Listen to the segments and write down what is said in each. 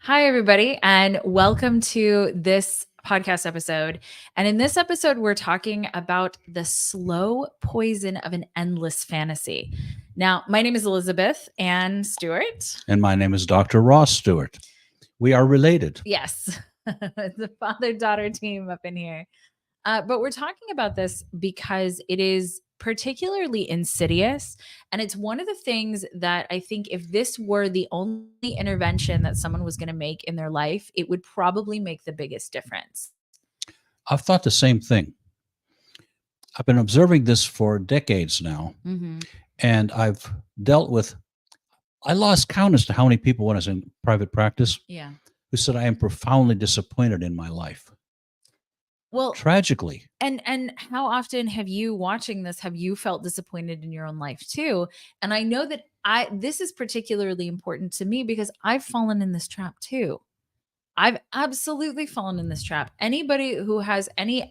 Hi, everybody, and welcome to this podcast episode. And in this episode, we're talking about the slow poison of an endless fantasy. Now, my name is Elizabeth Ann Stewart. And my name is Dr. Ross Stewart. We are related. Yes, the father daughter team up in here. But we're talking about this because it is particularly insidious. And it's one of the things that I think if this were the only intervention that someone was going to make in their life, it would probably make the biggest difference. I've thought the same thing. I've been observing this for decades now, Mm-hmm. and I've dealt with, I lost count as to how many people when I was in private practice Yeah. who said, I am profoundly disappointed in my life. Well, Tragically. and how often have you watching this have you felt disappointed in your own life too? And I know that this is particularly important to me because I've fallen in this trap too. I've absolutely fallen in this trap. Anybody who has any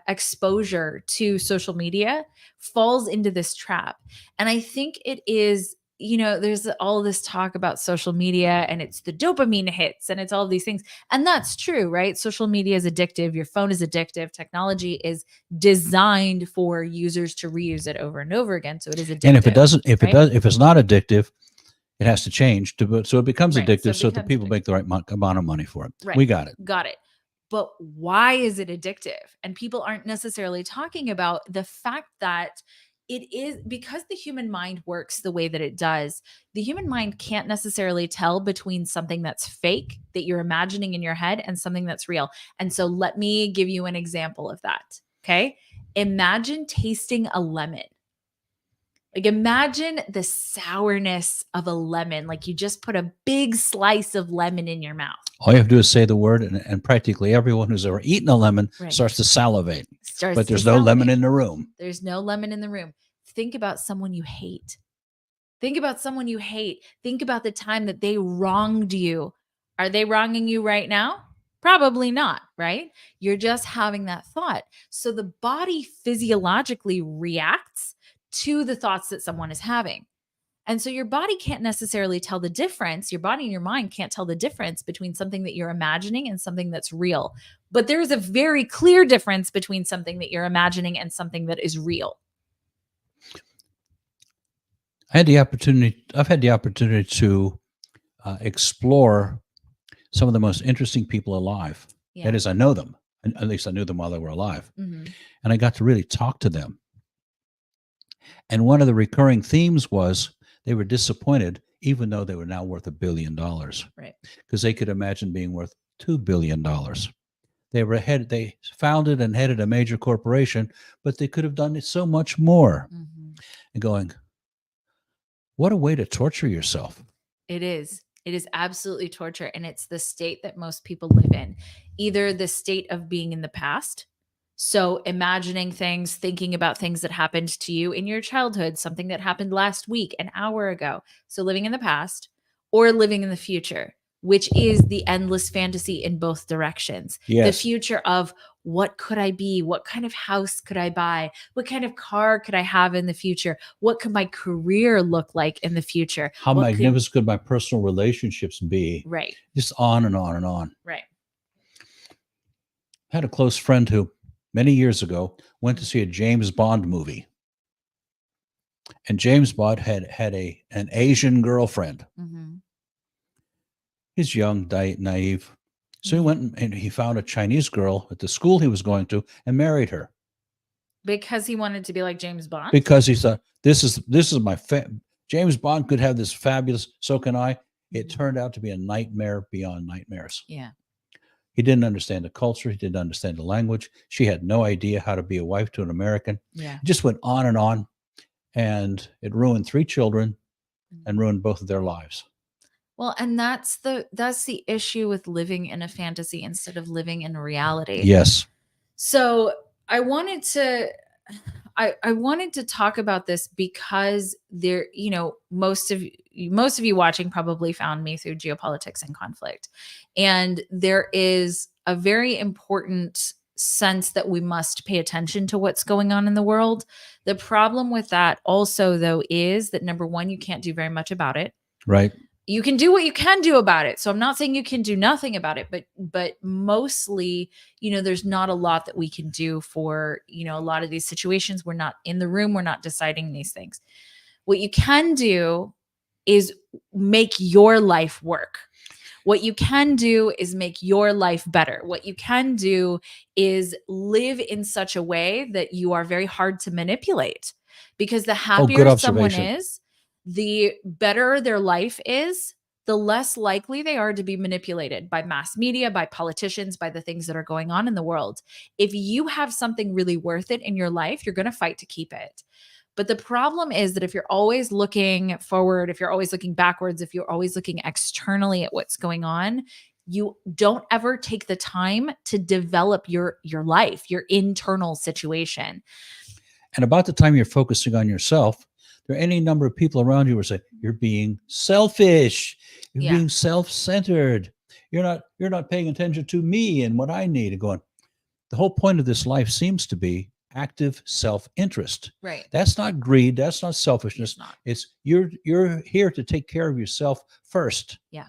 exposure to social media falls into this trap. And I think it is, there's all this talk about social media and it's the dopamine hits and it's all these things. And that's true, right? Social media is addictive. Your phone is addictive. Technology is designed for users to reuse it over and over again. So it is addictive. And if it doesn't, if right? it does, if it's not addictive, it has to change so it becomes Right, so addictive it so that becomes people addictive. make the right amount of money for it. Right. We got it. Got it. But why is it addictive? And people aren't necessarily talking about the fact that it is because the human mind works the way that it does. The human mind can't necessarily tell between something that's fake that you're imagining in your head and something that's real. And so let me give you an example of that. Okay. Imagine tasting a lemon. Like imagine the sourness of a lemon. Like you just put a big slice of lemon in your mouth. All you have to do is say the word, and practically everyone who's ever eaten a lemon Right. starts to salivate. Starts But to there's no lemon salivate. in the room. There's no lemon in the room. Think about someone you hate. Think about someone you hate. Think about the time that they wronged you. Are they wronging you right now? Probably not, right? You're just having that thought. So the body physiologically reacts to the thoughts that someone is having. And so your body can't necessarily tell the difference. Your body and your mind can't tell the difference between something that you're imagining and something that's real. But there is a very clear difference between something that you're imagining and something that is real. I've had the opportunity to explore some of the most interesting people alive. Yeah. That is, I know them. At least I knew them while they were alive. Mm-hmm. And I got to really talk to them. And one of the recurring themes was they were disappointed, even though they were now worth $1 billion. Right. Because they could imagine being worth $2 billion. They founded and headed a major corporation, but they could have done it so much more. Mm-hmm. And going, what a way to torture yourself. It is. It is absolutely torture. And it's the state that most people live in. Either the state of being in the past. So imagining things, thinking about things that happened to you in your childhood, something that happened last week, an hour ago. So living in the past or living in the future, which is the endless fantasy in both directions. Yes. The future of what could I be? What kind of house could I buy? What kind of car could I have in the future? What could my career look like in the future? How magnificent could my personal relationships be? Right. Just on and on and on. Right. I had a close friend who many years ago went to see a James Bond movie. And James Bond had an Asian girlfriend. Mm-hmm. He's young, naive. So he went and he found a Chinese girl at the school he was going to and married her. Because he wanted to be like James Bond? Because he thought, this is my James Bond could have this fabulous, so can I. It turned out to be a nightmare beyond nightmares. Yeah. He didn't understand the culture. He didn't understand the language. She had no idea how to be a wife to an American. Yeah. It just went on. And it ruined 3 children and ruined both of their lives. Well, and that's the issue with living in a fantasy instead of living in reality. Yes. So I wanted to talk about this because there, most of you watching probably found me through Geopolitics and Conflict. And there is a very important sense that we must pay attention to what's going on in the world. The problem with that also, though, is that number one, you can't do very much about it. Right. You can do what you can do about it. So I'm not saying you can do nothing about it, but mostly, there's not a lot that we can do for, a lot of these situations. We're not in the room, we're not deciding these things. What you can do is make your life work. What you can do is make your life better. What you can do is live in such a way that you are very hard to manipulate, because the Oh, good happier someone observation. is, the better their life is, the less likely they are to be manipulated by mass media, by politicians, by the things that are going on in the world. If you have something really worth it in your life, you're going to fight to keep it. But the problem is that if you're always looking forward, if you're always looking backwards, if you're always looking externally at what's going on, you don't ever take the time to develop your life, your internal situation. And about the time you're focusing on yourself, there are any number of people around you who say, you're being selfish, you're Yeah. being self-centered, you're not paying attention to me and what I need. And going, the whole point of this life seems to be active self-interest. Right. That's not greed, that's not selfishness. It's not. It's you're here to take care of yourself first. Yeah.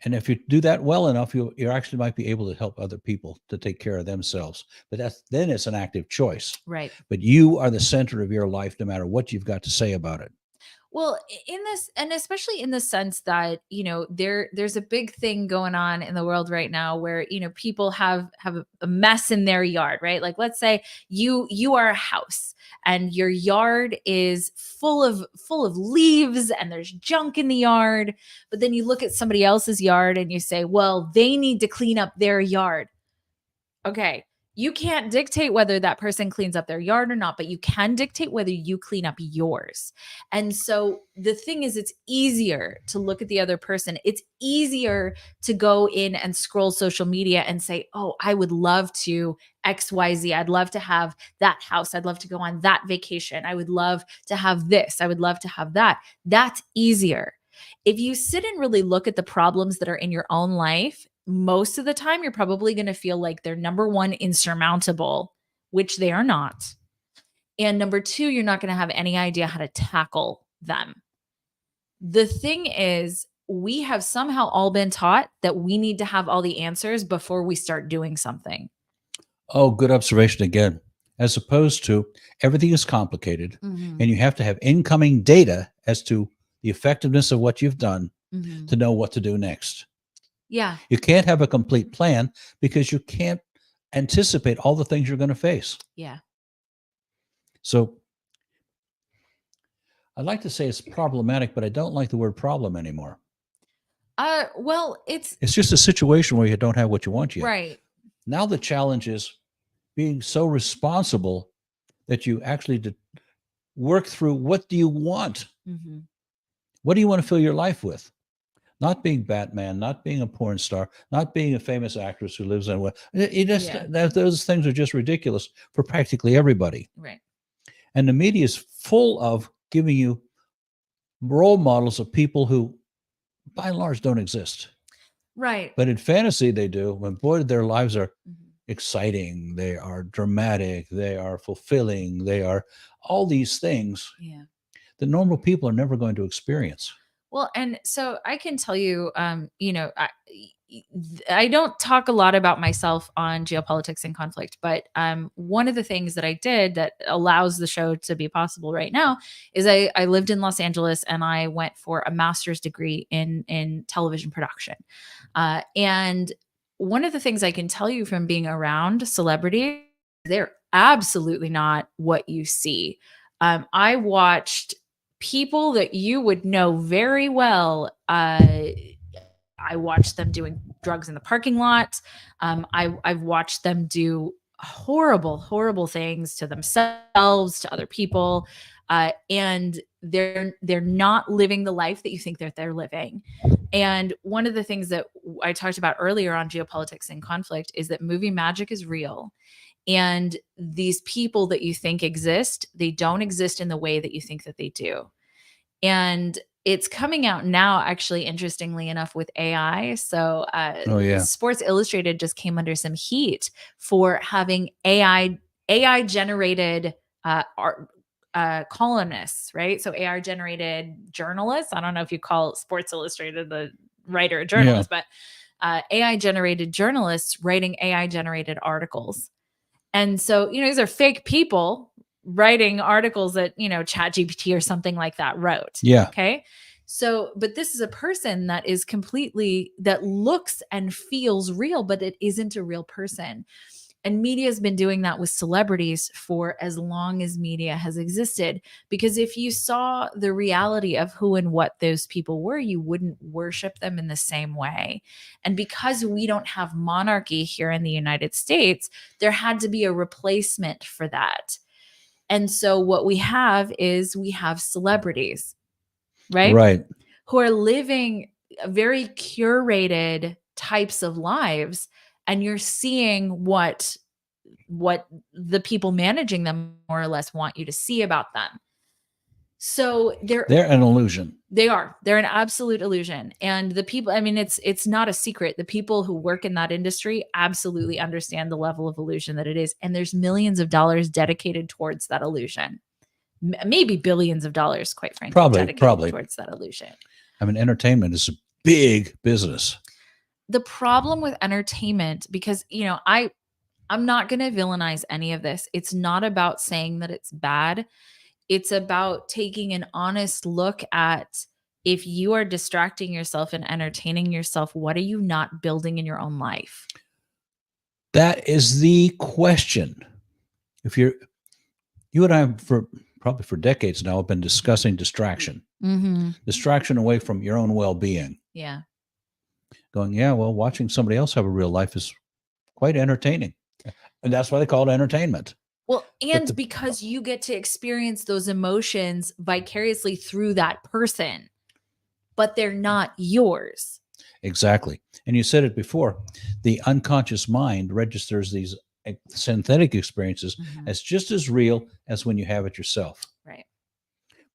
And if you do that well enough, you actually might be able to help other people to take care of themselves. But then it's an active choice. Right. But you are the center of your life, no matter what you've got to say about it. Well, in this, and especially in the sense that, there's a big thing going on in the world right now where, people have a mess in their yard, right? Like, let's say you are a house and your yard is full of leaves and there's junk in the yard, but then you look at somebody else's yard and you say, well, they need to clean up their yard. Okay. You can't dictate whether that person cleans up their yard or not, but you can dictate whether you clean up yours. And so the thing is, it's easier to look at the other person. It's easier to go in and scroll social media and say, oh, I would love to XYZ. I'd love to have that house. I'd love to go on that vacation. I would love to have this. I would love to have that. That's easier. If you sit and really look at the problems that are in your own life, most of the time you're probably going to feel like they're, number one, insurmountable, which they are not. And number two, you're not going to have any idea how to tackle them. The thing is, we have somehow all been taught that we need to have all the answers before we start doing something. Oh, good observation again. As opposed to everything is complicated Mm-hmm. and you have to have incoming data as to the effectiveness of what you've done Mm-hmm. to know what to do next. Yeah. You can't have a complete plan because you can't anticipate all the things you're going to face. Yeah. So I'd like to say it's problematic, but I don't like the word problem anymore. Well, it's just a situation where you don't have what you want yet. right. Now the challenge is being so responsible that you actually work through, what do you want? Mm-hmm. What do you want to fill your life with? Not being Batman, not being a porn star, not being a famous actress who lives in those things are just ridiculous for practically everybody. Right. And the media is full of giving you role models of people who, by and large, don't exist. Right. But in fantasy, they do. When boy, their lives are Mm-hmm. exciting, they are dramatic, they are fulfilling, they are all these things that normal people are never going to experience. Well, and so I can tell you, I don't talk a lot about myself on geopolitics and conflict, but one of the things that I did that allows the show to be possible right now is I lived in Los Angeles and I went for a master's degree in television production. And one of the things I can tell you from being around celebrities, they're absolutely not what you see. I watched people that you would know very well. I watched them doing drugs in the parking lot. I've watched them do horrible, horrible things to themselves, to other people, and they're not living the life that you think that they're living. And one of the things that I talked about earlier on geopolitics and conflict is that movie magic is real. And these people that you think exist, they don't exist in the way that you think that they do. And it's coming out now, actually, interestingly enough, with AI. So Sports Illustrated just came under some heat for having AI generated art, columnists, right? So AI generated journalists. I don't know if you call Sports Illustrated the writer a journalist, but AI generated journalists writing AI generated articles. And so, these are fake people writing articles that, ChatGPT or something like that wrote. Yeah. Okay. So, but this is a person that is that looks and feels real, but it isn't a real person. And media has been doing that with celebrities for as long as media has existed. Because if you saw the reality of who and what those people were, you wouldn't worship them in the same way. And because we don't have monarchy here in the United States, there had to be a replacement for that. And so what we have celebrities, right? Right. Who are living very curated types of lives, and you're seeing what the people managing them more or less want you to see about them. So they're an illusion. They're an absolute illusion. And the people, it's not a secret. The people who work in that industry absolutely understand the level of illusion that it is. And there's millions of dollars dedicated towards that illusion. Maybe billions of dollars, quite frankly, probably towards that illusion. Entertainment is a big business. The problem with entertainment, because, I'm not going to villainize any of this. It's not about saying that it's bad. It's about taking an honest look at, if you are distracting yourself and entertaining yourself, what are you not building in your own life? That is the question. If you and I, probably for decades now, have been discussing distraction. Mm-hmm. Distraction away from your own well-being. Yeah. Going, watching somebody else have a real life is quite entertaining. And that's why they call it entertainment. Well, and because you get to experience those emotions vicariously through that person, but they're not yours. Exactly. And you said it before, the unconscious mind registers these synthetic experiences as just as real as when you have it yourself. Right.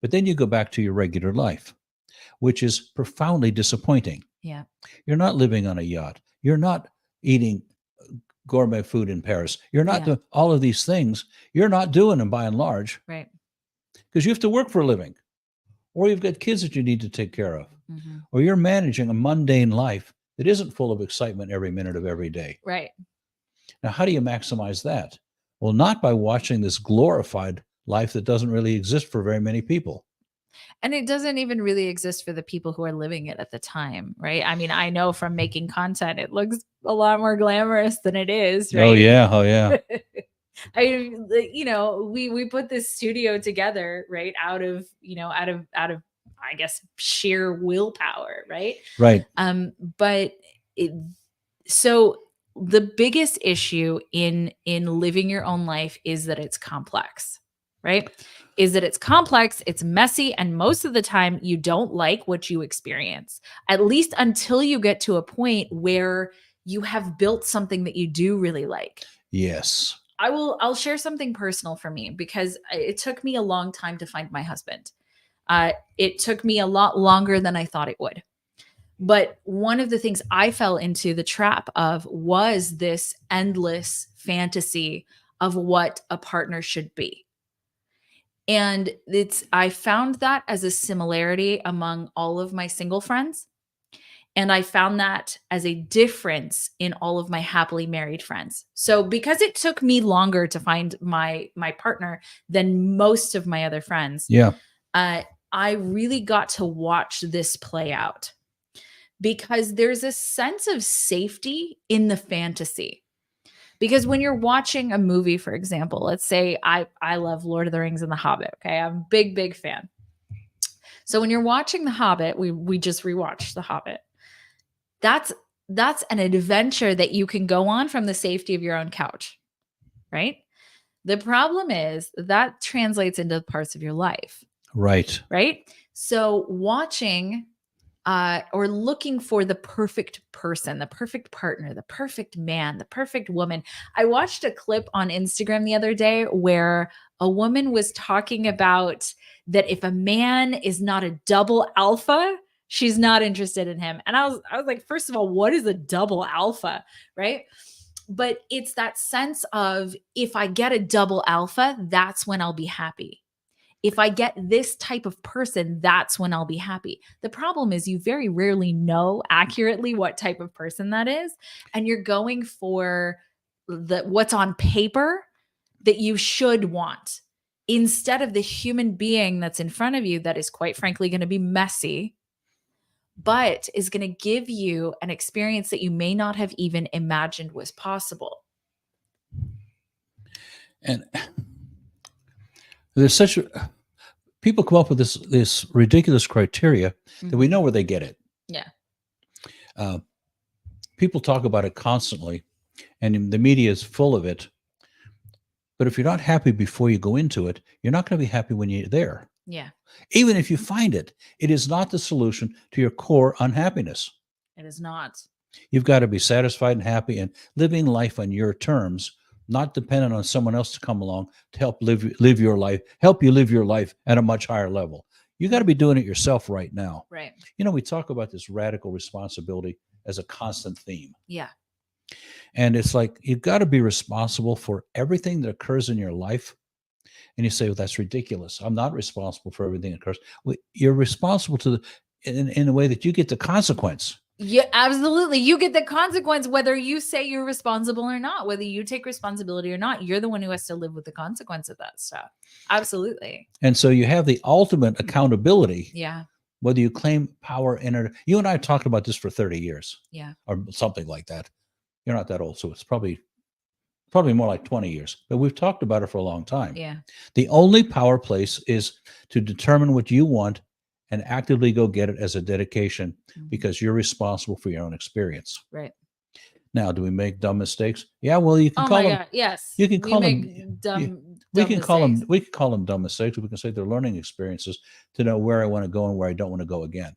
But then you go back to your regular life, which is profoundly disappointing. Yeah. You're not living on a yacht. You're not eating gourmet food in Paris. You're not doing all of these things. You're not doing them by and large. Right. Because you have to work for a living, or you've got kids that you need to take care of, or you're managing a mundane life that isn't full of excitement every minute of every day. Right. Now, how do you maximize that? Well, not by watching this glorified life that doesn't really exist for very many people. And it doesn't even really exist for the people who are living it at the time, right? I know from making content, it looks a lot more glamorous than it is, right? Oh yeah. We put this studio together, right? Out of I guess sheer willpower, right? Right. So the biggest issue in living your own life is that it's complex, right? Is that it's complex, it's messy, and most of the time you don't like what you experience, at least until you get to a point where you have built something that you do really like. Yes. I'll share something personal for me, because it took me a long time to find my husband. It took me a lot longer than I thought it would. But one of the things I fell into the trap of was this endless fantasy of what a partner should be. And I found that as a similarity among all of my single friends. And I found that as a difference in all of my happily married friends. So because it took me longer to find my partner than most of my other friends, I really got to watch this play out, because there's a sense of safety in the fantasy. Because when you're watching a movie, for example, let's say I love Lord of the Rings and The Hobbit. Okay. I'm a big, big fan. So when you're watching The Hobbit, we just rewatched The Hobbit. That's an adventure that you can go on from the safety of your own couch, right? The problem is that translates into parts of your life. Right. Right. So watching or looking for the perfect person, the perfect partner, the perfect man, the perfect woman. I watched a clip on Instagram the other day where a woman was talking about that if a man is not a double alpha, she's not interested in him. And I was like, first of all, what is a double alpha? Right. But it's that sense of, if I get a double alpha, that's when I'll be happy. If I get this type of person, that's when I'll be happy. The problem is you very rarely know accurately what type of person that is. And you're going for what's on paper that you should want instead of the human being that's in front of you that is quite frankly going to be messy, but is going to give you an experience that you may not have even imagined was possible. And there's such people come up with this ridiculous criteria that we know where they get it. Yeah. People talk about it constantly, and the media is full of it. But if you're not happy before you go into it, you're not going to be happy when you're there. Yeah. Even if you find it, it is not the solution to your core unhappiness. It is not. You've got to be satisfied and happy and living life on your terms, not dependent on someone else to come along to help live your life, help you live your life at a much higher level. You got to be doing it yourself right now. Right. You know, we talk about this radical responsibility as a constant theme. Yeah. And it's like, you've got to be responsible for everything that occurs in your life. And you say, well, that's ridiculous. I'm not responsible for everything that occurs. Well, you're responsible in a way that you get the consequence. Yeah, absolutely. You get the consequence, whether you say you're responsible or not, whether you take responsibility or not. You're the one who has to live with the consequence of that stuff. Absolutely. And so you have the ultimate accountability. Yeah. Whether you claim power in it. You and I have talked about this for 30 years. Yeah. Or something like that. You're not that old, so it's probably more like 20 years. But we've talked about it for a long time. Yeah. The only power place is to determine what you want and actively go get it as a dedication, because you're responsible for your own experience. Right. Now, do we make dumb mistakes? Yeah, well, you can call them. God, yes. You can call them we can call them dumb mistakes. We can say they're learning experiences to know where I want to go and where I don't want to go again.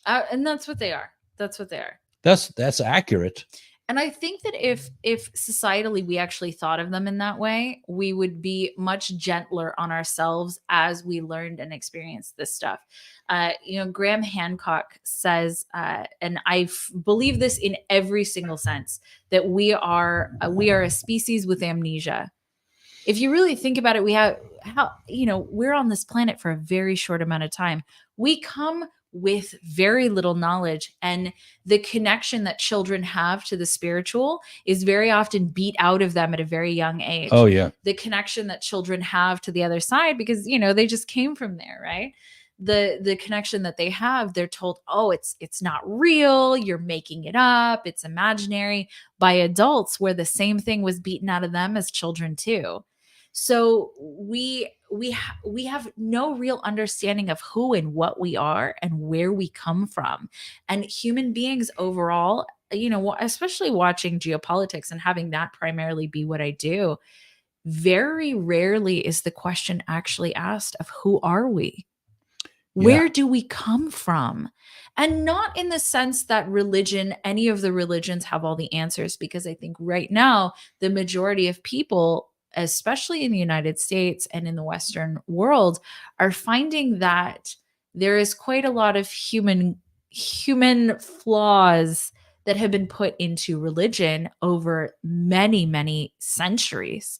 And that's what they are. That's what they are. That's accurate. And I think that if societally we actually thought of them in that way, we would be much gentler on ourselves as we learned and experienced this stuff. Graham Hancock says, and I believe this in every single sense, that we are a species with amnesia. If you really think about it, we're on this planet for a very short amount of time. We come with very little knowledge, and the connection that children have to the spiritual is very often beat out of them at a very young age. Oh yeah. The connection that children have to the other side, because they just came from there, right? The connection that they have, they're told, oh, it's not real, you're making it up, it's imaginary, by adults, where the same thing was beaten out of them as children too. So we have no real understanding of who and what we are and where we come from. And human beings overall, especially watching geopolitics and having that primarily be what I do, very rarely is the question actually asked of who are we? Where do we come from? And not in the sense that any of the religions have all the answers, because I think right now, the majority of people, especially in the United States and in the Western world, are finding that there is quite a lot of human flaws that have been put into religion over many, many centuries.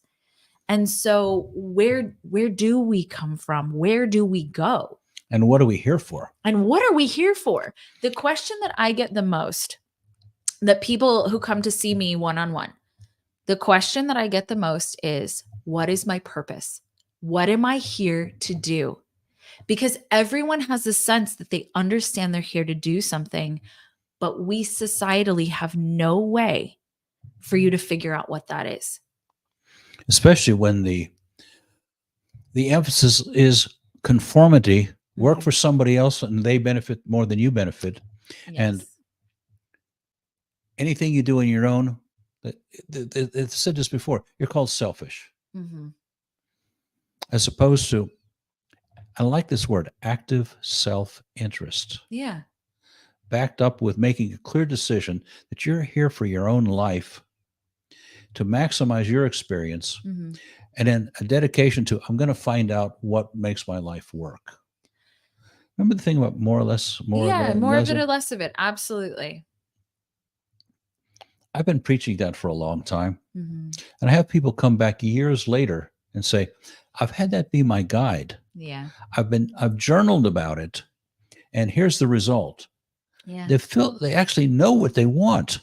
And so where do we come from? Where do we go? And what are we here for? And what are we here for? The question that I get the most, that people who come to see me one-on-one, the question that I get the most is, what is my purpose? What am I here to do? Because everyone has a sense that they understand they're here to do something, but we societally have no way for you to figure out what that is. Especially when the emphasis is conformity, work for somebody else and they benefit more than you benefit. Yes. And anything you do on your own, I've said this before, you're called selfish. As opposed to, I like this word, active self-interest. Yeah. Backed up with making a clear decision that you're here for your own life, to maximize your experience, and then a dedication to, I'm going to find out what makes my life work. Remember the thing about more or less? More of it or less of it. Absolutely. I've been preaching that for a long time. And I have people come back years later and say, I've had that be my guide. Yeah. I've journaled about it, and here's the result. Yeah. They actually know what they want.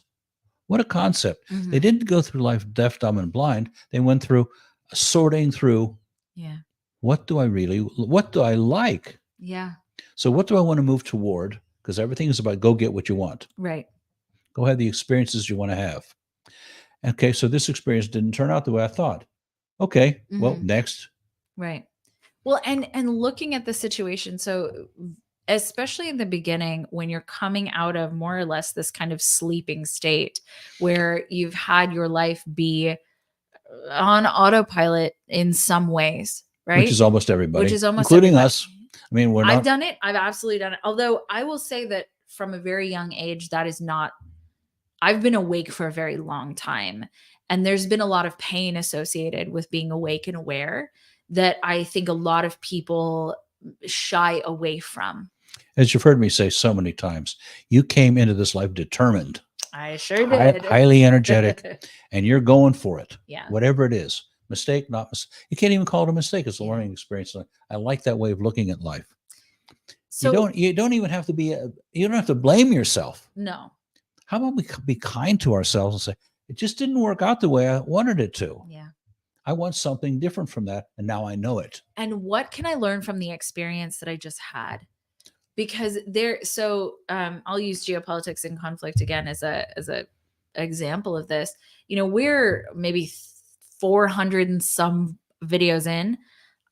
What a concept. They Mhm. didn't go through life deaf, dumb, and blind. They went through sorting through, Yeah. what do I like? Yeah. So what do I want to move toward? Because everything is about go get what you want. Right. Go have the experiences you want to have. Okay, so this experience didn't turn out the way I thought. Okay, well, Mhm. next. Right. Well, and looking at the situation, so especially in the beginning when you're coming out of more or less this kind of sleeping state where you've had your life be on autopilot in some ways, Which right? is almost Which everybody, is almost including everybody. us. I mean, we're I've not. done it. I've absolutely done it. Although I will say that from a very young age, that is not, I've been awake for a very long time. And there's been a lot of pain associated with being awake and aware that I think a lot of people shy away from. As you've heard me say so many times, you came into this life determined, I sure did. highly energetic, and you're going for it, Yeah. whatever it is. Mistake, not mistake. You can't even call it a mistake. It's a Yeah. learning experience. I like that way of looking at life. So You don't even have to you don't have to blame yourself. no. How about we be kind to ourselves and say, it just didn't work out the way I wanted it to. Yeah. I want something different from that, and now I know it. And what can I learn from the experience that I just had? Because I'll use geopolitics and conflict again as a example of this. We're maybe 400 and some videos in.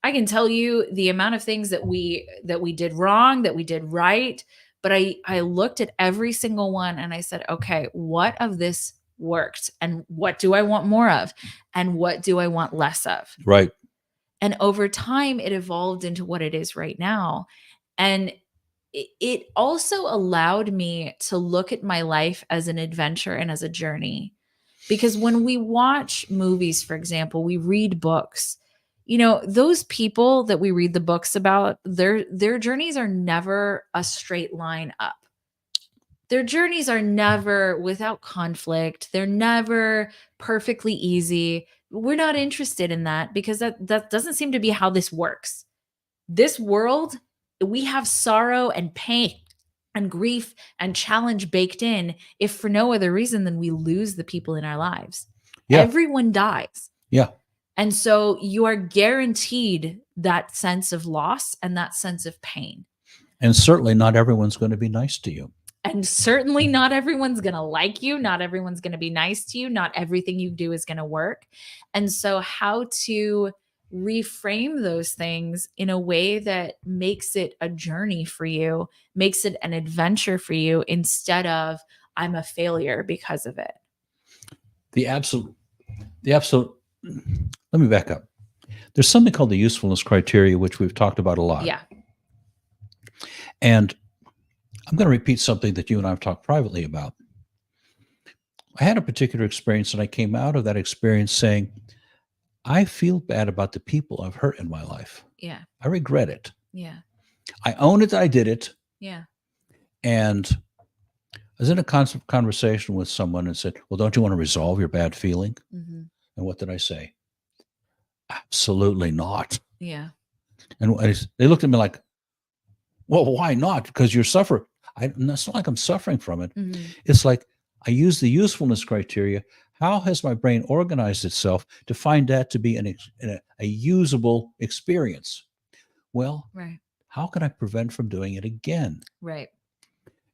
I can tell you the amount of things that we did wrong, that we did right, but I looked at every single one and I said, okay, what of this worked and what do I want more of and what do I want less of? Right. And over time it evolved into what it is right now. And it also allowed me to look at my life as an adventure and as a journey. Because when we watch movies, for example, we read books, those people that we read the books about, their journeys are never a straight line up. Their journeys are never without conflict. They're never perfectly easy. We're not interested in that because that doesn't seem to be how this works. This world, we have sorrow and pain and grief and challenge baked in, if for no other reason than we lose the people in our lives. Yeah. Everyone dies. Yeah. And so you are guaranteed that sense of loss and that sense of pain. And certainly not everyone's going to be nice to you. And certainly not everyone's going to like you. Not everyone's going to be nice to you. Not everything you do is going to work. And so how to reframe those things in a way that makes it a journey for you, makes it an adventure for you instead of I'm a failure because of it. The absolute, let me back up. There's something called the usefulness criteria, which we've talked about a lot. Yeah. And I'm going to repeat something that you and I have talked privately about. I had a particular experience, and I came out of that experience saying, I feel bad about the people I've hurt in my life. Yeah. I regret it. Yeah. I own it that I did it. Yeah. And I was in a conversation with someone and said, well, don't you want to resolve your bad feeling? Mm-hmm. And what did I say? Absolutely not. Yeah. And they looked at me like, well, why not? Because you're suffering. It's not like I'm suffering from it. Mm-hmm. It's like I use the usefulness criteria. How has my brain organized itself to find that to be a usable experience? Well, right. How can I prevent from doing it again? Right.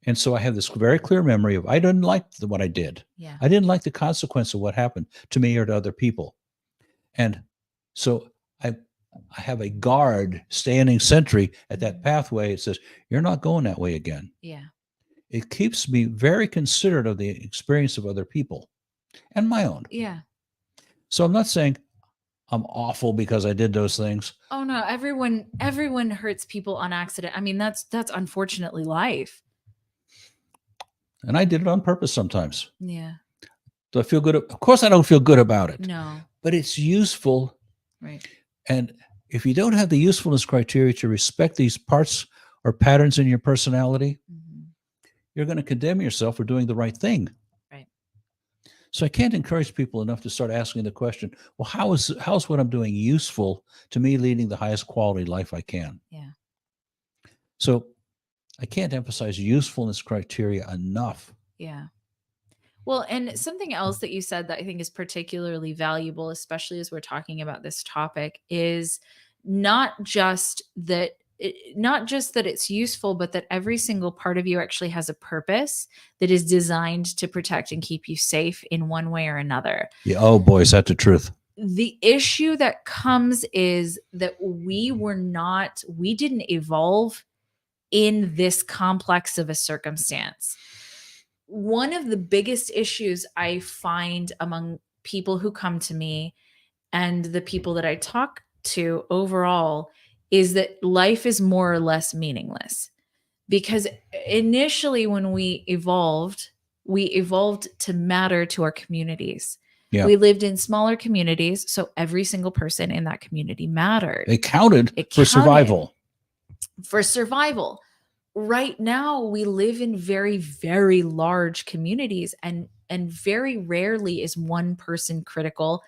And so I have this very clear memory of I didn't like what I did. Yeah. I didn't like the consequence of what happened to me or to other people. And so I have a guard standing sentry at that pathway. It says, you're not going that way again. Yeah. It keeps me very considerate of the experience of other people and my own. Yeah. So I'm not saying I'm awful because I did those things. Oh no, everyone hurts people on accident. I mean, that's unfortunately life. And I did it on purpose sometimes. Yeah. Do I feel good? Of course I don't feel good about it. No. But it's useful. Right. And if you don't have the usefulness criteria to respect these parts or patterns in your personality, you're going to condemn yourself for doing the right thing. Right. So I can't encourage people enough to start asking the question, well, how's what I'm doing useful to me leading the highest quality life I can? Yeah. So I can't emphasize usefulness criteria enough. Yeah. Well, and something else that you said that I think is particularly valuable, especially as we're talking about this topic, is not just that not just that it's useful, but that every single part of you actually has a purpose that is designed to protect and keep you safe in one way or another. Yeah. Oh boy, is that the truth? The issue that comes is that we didn't evolve in this complex of a circumstance. One of the biggest issues I find among people who come to me and the people that I talk to overall is that life is more or less meaningless. Because initially, when we evolved to matter to our communities. Yeah. We lived in smaller communities, so every single person in that community mattered. It counted It for counted. survival. For survival. Right now, we live in very, very large communities, and very rarely is one person critical,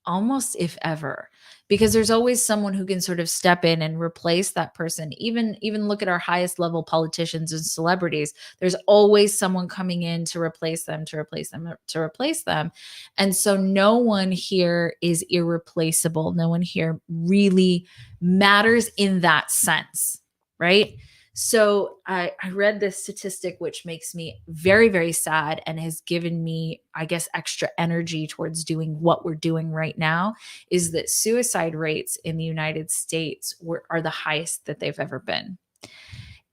almost if ever, because there's always someone who can sort of step in and replace that person. Even look at our highest level politicians and celebrities. There's always someone coming in to replace them, to replace them, to replace them. And so no one here is irreplaceable. No one here really matters in that sense, right? So I read this statistic, which makes me very, very sad and has given me, I guess, extra energy towards doing what we're doing right now, is that suicide rates in the United States are the highest that they've ever been.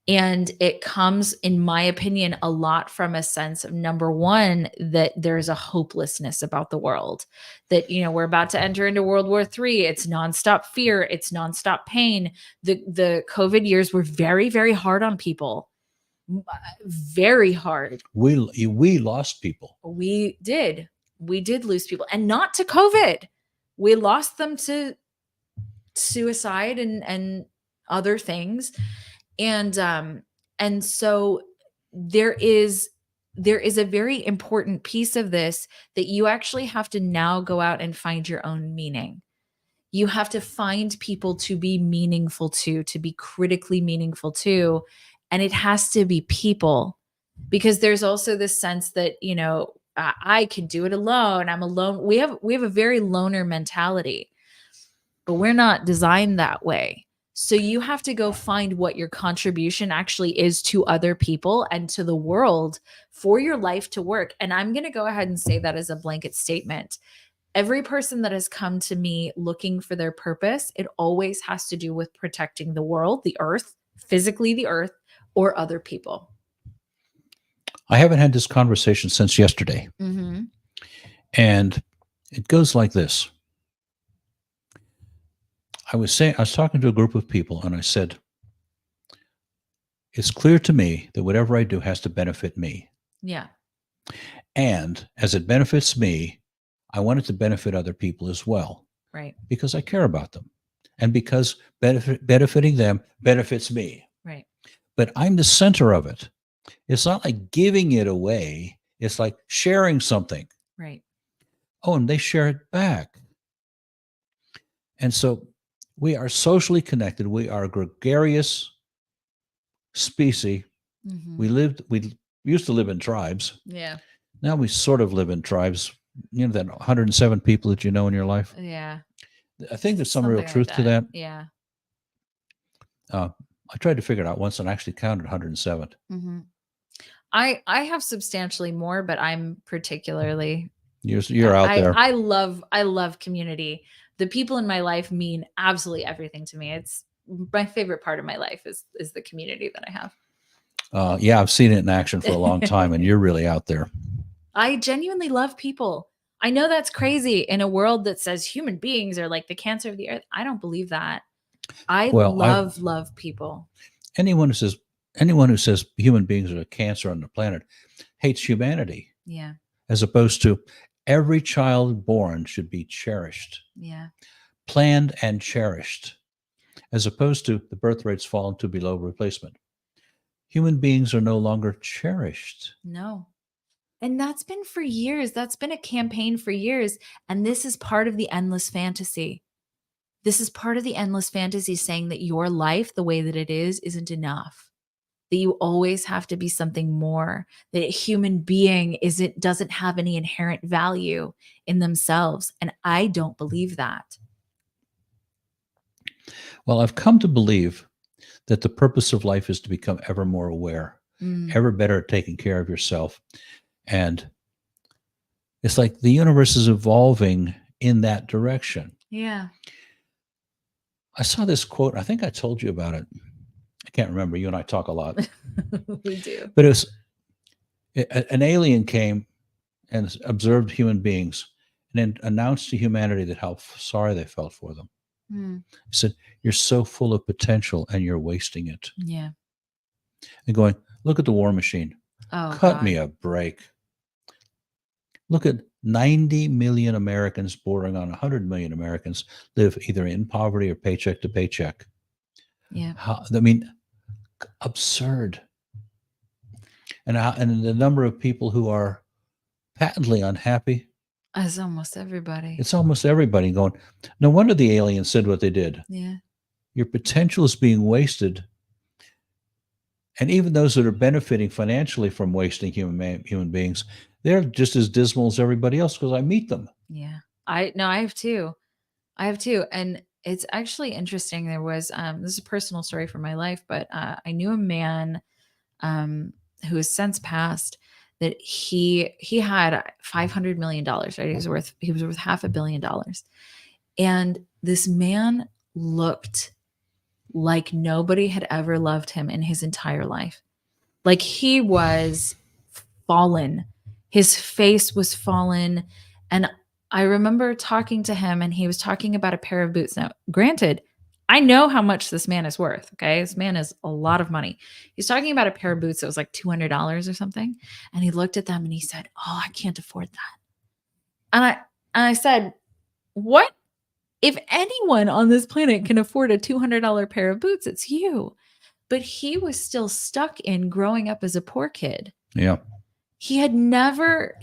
And it comes, in my opinion, a lot from a sense of, number one, that there's a hopelessness about the world, that, we're about to enter into World War III. It's nonstop fear. It's nonstop pain. The COVID years were very, very hard on people. Very hard. We lost people. We did lose people, and not to COVID. We lost them to suicide and other things. And so there is a very important piece of this, that you actually have to now go out and find your own meaning. You have to find people to be meaningful to be critically meaningful to. And it has to be people, because there's also this sense that, I can do it alone. I'm alone. We have a very loner mentality, but we're not designed that way. So you have to go find what your contribution actually is to other people and to the world for your life to work. And I'm going to go ahead and say that as a blanket statement. Every person that has come to me looking for their purpose, it always has to do with protecting the world, the earth, physically the earth, or other people. I haven't had this conversation since yesterday. Mm-hmm. And it goes like this. I was talking to a group of people, and I said, it's clear to me that whatever I do has to benefit me. Yeah. And as it benefits me, I want it to benefit other people as well. Right. Because I care about them. And because benefiting them benefits me. Right. But I'm the center of it. It's not like giving it away. It's like sharing something. Right. Oh, and they share it back. And so we are socially connected. We are a gregarious species. Mm-hmm. We used to live in tribes. Yeah. Now we sort of live in tribes. You know, that 107 people that you know in your life. Yeah. I think there's some Something real truth like to that. Yeah. I tried to figure it out once and actually counted 107. Mm-hmm. I have substantially more, but I'm particularly You're out there. I love community. The people in my life mean absolutely everything to me. It's my favorite part of my life is the community that I have. Yeah, I've seen it in action for a long time, and you're really out there. I genuinely love people. I know that's crazy in a world that says human beings are like the cancer of the earth. I don't believe that. I love people. Anyone who says human beings are a cancer on the planet hates humanity. Yeah. As opposed to every child born should be cherished. Yeah. Planned and cherished. As opposed to the birth rates falling to below replacement. Human beings are no longer cherished. No. And that's been for years. That's been a campaign for years. And this is part of the endless fantasy. This is part of the endless fantasy, saying that your life, the way that it is, isn't enough. That you always have to be something more. That a human being doesn't have any inherent value in themselves. And I don't believe that. Well, I've come to believe that the purpose of life is to become ever more aware, ever better at taking care of yourself. And it's like the universe is evolving in that direction. Yeah. I saw this quote. I think I told you about it. I can't remember. You and I talk a lot. We do. But it was an alien came and observed human beings and then announced to humanity that how sorry they felt for them. He said, "You're so full of potential and you're wasting it." Yeah. And going, look at the war machine. Oh, Cut God. me a break. Look at 90 million Americans, bordering on 100 million Americans, live either in poverty or paycheck to paycheck. Yeah. I mean, absurd. And the number of people who are patently unhappy, As almost everybody. it's almost everybody going, no wonder the aliens said what they did. Yeah. Your potential is being wasted. And even those that are benefiting financially from wasting human beings, they're just as dismal as everybody else because I meet them. Yeah. I have two. And it's actually interesting. There was this is a personal story from my life, but I knew a man who has since passed, that he had $500 million, right? He was worth $500 million. And this man looked like nobody had ever loved him in his entire life. Like he was fallen. His face was fallen. And I remember talking to him, and he was talking about a pair of boots. Now, granted, I know how much this man is worth. Okay. This man is a lot of money. He's talking about a pair of boots that was like $200 or something. And he looked at them and he said, "Oh, I can't afford that." And I said, "What? If anyone on this planet can afford a $200 pair of boots, it's you." But he was still stuck in growing up as a poor kid. Yeah. He had never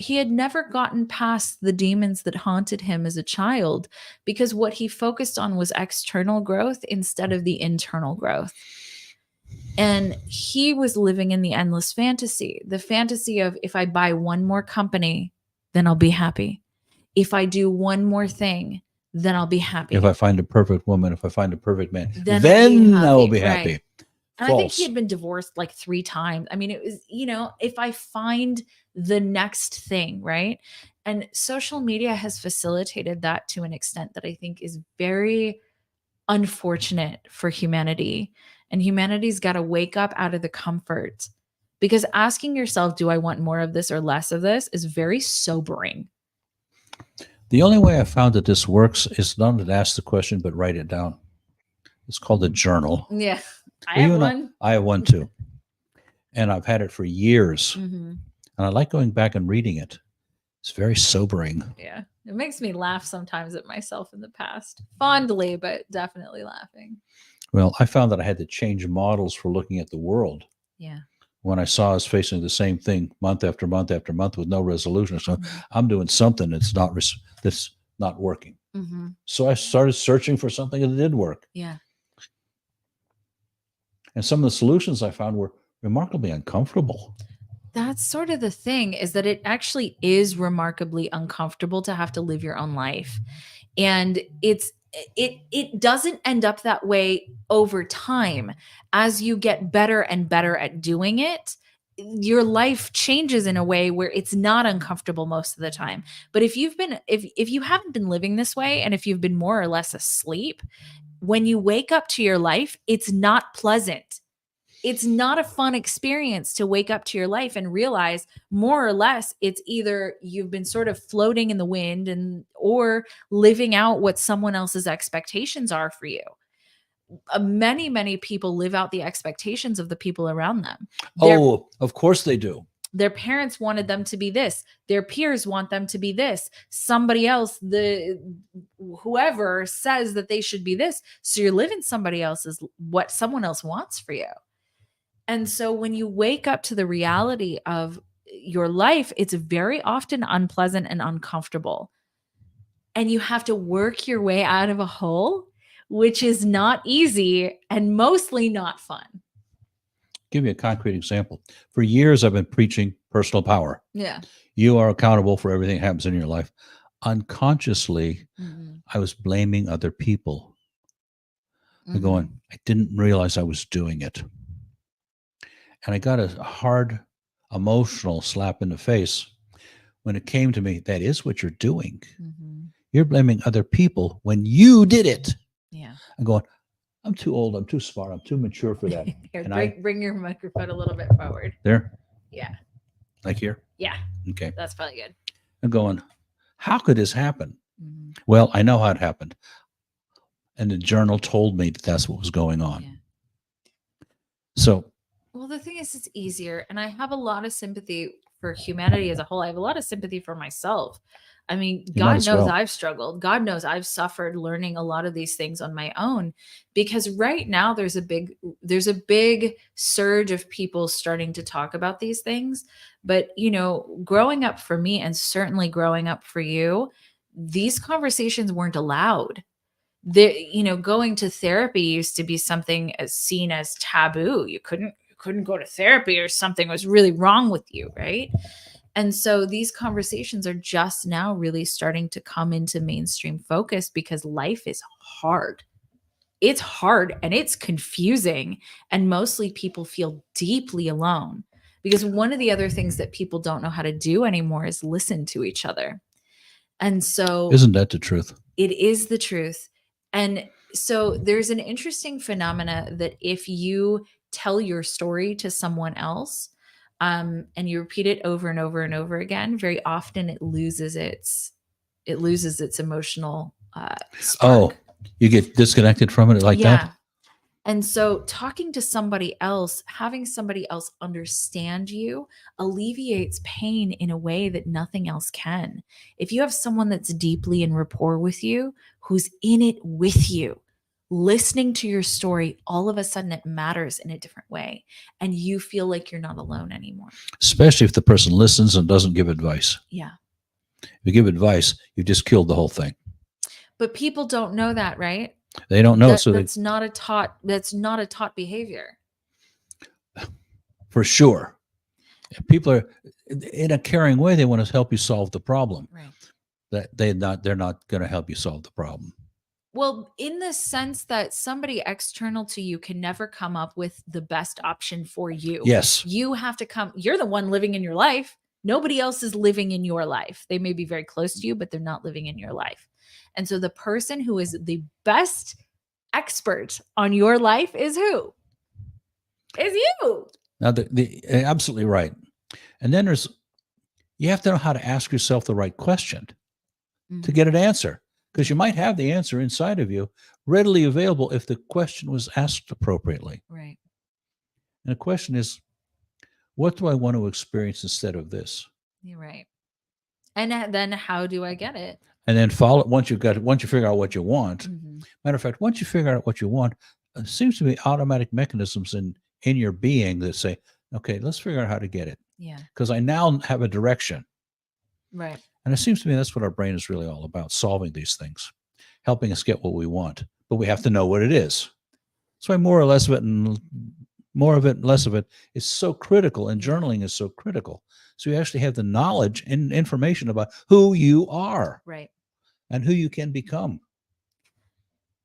gotten past the demons that haunted him as a child, because what he focused on was external growth instead of the internal growth. And he was living in the endless fantasy, the fantasy of, if I buy one more company, then I'll be happy. If I do one more thing, then I'll be happy. If I find a perfect woman, if I find a perfect man, then I will be happy. Right. And I think he had been divorced like 3 times. I mean, it was, if I find the next thing, right? And social media has facilitated that to an extent that I think is very unfortunate for humanity. And humanity's got to wake up out of the comfort, because asking yourself, do I want more of this or less of this, is very sobering. The only way I found that this works is not to ask the question, but write it down. It's called a journal. Yeah. I have one. I have one too. And I've had it for years. Mm-hmm. And I like going back and reading it. It's very sobering. Yeah. It makes me laugh sometimes at myself in the past. Fondly, but definitely laughing. Well, I found that I had to change models for looking at the world. Yeah. When I saw us facing the same thing month after month after month with no resolution. So I'm doing something that's not working. Mm-hmm. So I started searching for something that did work. Yeah. And some of the solutions I found were remarkably uncomfortable. That's sort of the thing, is that it actually is remarkably uncomfortable to have to live your own life. And it doesn't end up that way over time. As you get better and better at doing it, your life changes in a way where it's not uncomfortable most of the time. But if you haven't been living this way, and if you've been more or less asleep, when you wake up to your life, it's not pleasant. It's not a fun experience to wake up to your life and realize, more or less, it's either you've been sort of floating in the wind or living out what someone else's expectations are for you. Many, many people live out the expectations of the people around them. Of course they do. Their parents wanted them to be this. Their peers want them to be this. Somebody else, whoever says that they should be this. So you're living somebody else's, what someone else wants for you. And so when you wake up to the reality of your life, it's very often unpleasant and uncomfortable. And you have to work your way out of a hole, which is not easy and mostly not fun. Give you a concrete example. For years, I've been preaching personal power. Yeah. You are accountable for everything that happens in your life. Unconsciously, Mm-hmm. I was blaming other people. Mm-hmm. Going, I didn't realize I was doing it. And I got a hard emotional slap in the face when it came to me. That is what you're doing. Mm-hmm. You're blaming other people when you did it. Yeah. I'm going, I'm too old. I'm too smart. I'm too mature for that. Here, And bring your microphone a little bit forward. There? Yeah. Like here? Yeah. Okay. That's probably good. I'm going, how could this happen? Mm-hmm. Well, I know how it happened. And the journal told me that that's what was going on. Yeah. So, well, the thing is, it's easier. And I have a lot of sympathy for humanity as a whole. I have a lot of sympathy for myself. I mean, God knows I've struggled. God knows I've suffered learning a lot of these things on my own, because right now there's a big surge of people starting to talk about these things. But, growing up for me, and certainly growing up for you, these conversations weren't allowed. Going to therapy used to be something as seen as taboo. You couldn't go to therapy, or something was really wrong with you, right? And so these conversations are just now really starting to come into mainstream focus, because life is hard. It's hard and it's confusing. And mostly people feel deeply alone, because one of the other things that people don't know how to do anymore is listen to each other. And so, isn't that the truth? It is the truth. And so there's an interesting phenomena that if you tell your story to someone else, and you repeat it over and over and over again, very often it loses its emotional spark. You get disconnected from it like that? And so talking to somebody else, having somebody else understand you, alleviates pain in a way that nothing else can. If you have someone that's deeply in rapport with you, who's in it with you, listening to your story, all of a sudden it matters in a different way. And you feel like you're not alone anymore. Especially if the person listens and doesn't give advice. Yeah. If you give advice, you've just killed the whole thing. But people don't know that, right? They don't know. That's not a taught behavior. For sure. People are in a caring way. They want to help you solve the problem. Right. That they're not going to help you solve the problem. Well, in the sense that somebody external to you can never come up with the best option for you. Yes. You have to you're the one living in your life. Nobody else is living in your life. They may be very close to you, but they're not living in your life. And so the person who is the best expert on your life is who? Is you. Now, absolutely right. And then you have to know how to ask yourself the right question to get an answer, because you might have the answer inside of you readily available if the question was asked appropriately. Right. And the question is, what do I want to experience instead of this? You're right. And then how do I get it? And then follow it once you figure out what you want. Matter of fact, once you figure out what you want, there seems to be automatic mechanisms in your being that say, okay, let's figure out how to get it. Yeah. Because I now have a direction. Right. And it seems to me that's what our brain is really all about, solving these things, helping us get what we want. But we have to know what it is. That's why more or less of it and less of it is so critical, and journaling is so critical. So you actually have the knowledge and information about who you are. Right. And who you can become.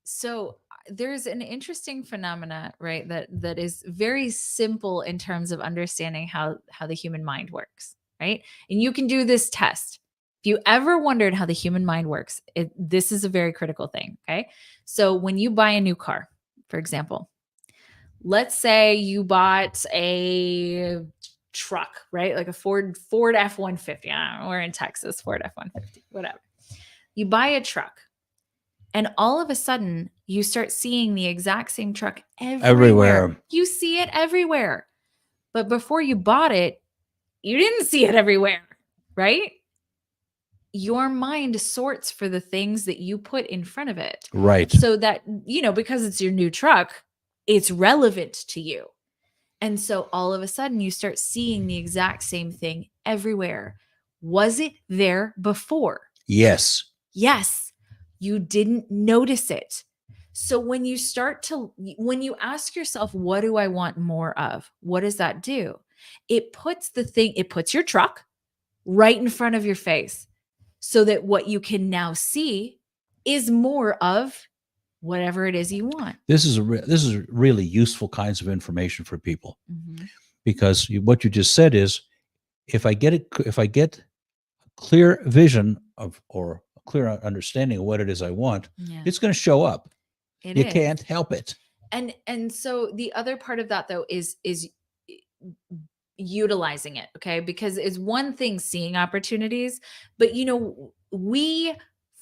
So there's an interesting phenomena, right, that is very simple in terms of understanding how the human mind works, right? And you can do this test. If you ever wondered how the human mind works, this is a very critical thing, okay? So when you buy a new car, for example, let's say you bought a truck, right? Like a Ford F-150. I don't know, we're in Texas, Ford F-150, whatever. You buy a truck. And all of a sudden, you start seeing the exact same truck everywhere. You see it everywhere. But before you bought it, you didn't see it everywhere, right? Your mind sorts for the things that you put in front of it. Right. So that, because it's your new truck, it's relevant to you. And so all of a sudden you start seeing the exact same thing everywhere. Was it there before? Yes. Yes, you didn't notice it. So when you ask yourself, what do I want more of? What does that do? It puts your truck right in front of your face so that what you can now see is more of whatever it is you want. This is really useful kinds of information for people, Mm-hmm. because what you just said is, if I get a clear vision of, or a clear understanding of what it is I want, Yeah, it's going to show up. it You is. can't help it. And so the other part of that though is utilizing it, okay? Because it's one thing seeing opportunities, but we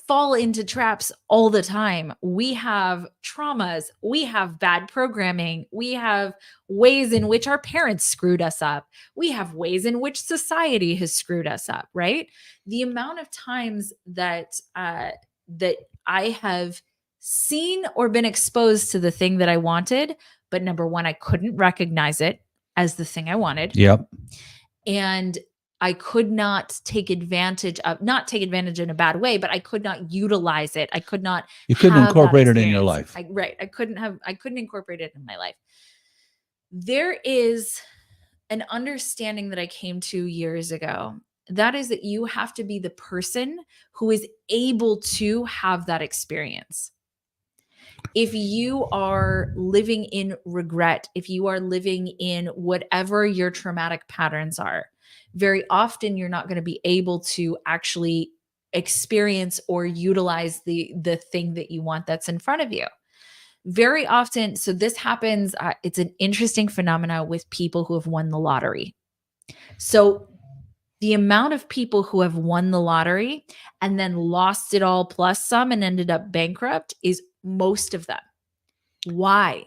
fall into traps all the time. We have traumas, we have bad programming, we have ways in which our parents screwed us up, we have ways in which society has screwed us up, right? The amount of times that that I have seen or been exposed to the thing that I wanted, but number one, I couldn't recognize it as the thing I wanted. Yep. And I could not not take advantage in a bad way, but I could not utilize it. I could not. You couldn't have that incorporate it in your experience. life. Right. I couldn't incorporate it in my life. There is an understanding that I came to years ago. That is that you have to be the person who is able to have that experience. If you are living in regret, if you are living in whatever your traumatic patterns are, very often you're not going to be able to actually experience or utilize the thing that you want that's in front of you. Very often, so this happens, it's an interesting phenomena with people who have won the lottery. So the amount of people who have won the lottery and then lost it all plus some and ended up bankrupt is most of them. Why?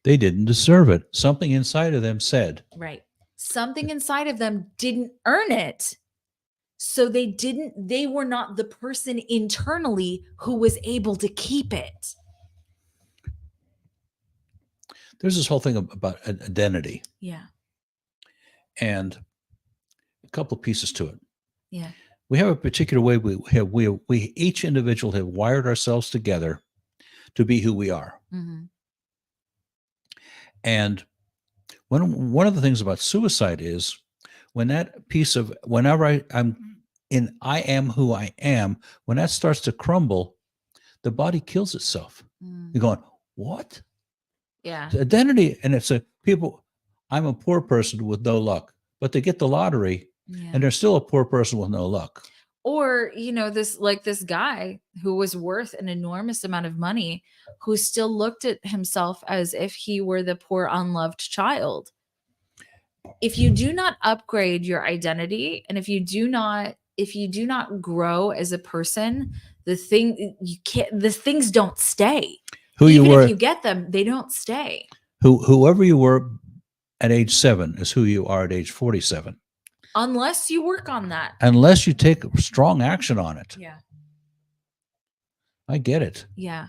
They didn't deserve it. Something inside of them said. Right. Something inside of them didn't earn it. So they were not the person internally who was able to keep it. There's this whole thing about identity. Yeah. And a couple of pieces to it. Yeah. We have a particular way we each individual have wired ourselves together to be who we are. Mm-hmm. And one of the things about suicide is whenever I am who I am, when that starts to crumble, the body kills itself. Mm. You're going, what? Yeah. It's identity. And it's I'm a poor person with no luck, but they get the lottery. Yeah. And they're still a poor person with no luck. Or, this guy who was worth an enormous amount of money, who still looked at himself as if he were the poor, unloved child. If you do not upgrade your identity, and if you do not grow as a person, the things don't stay. If you get them, they don't stay. Whoever you were at age 7 is who you are at age 47. Unless you work on that. Unless you take strong action on it. Yeah. I get it. Yeah.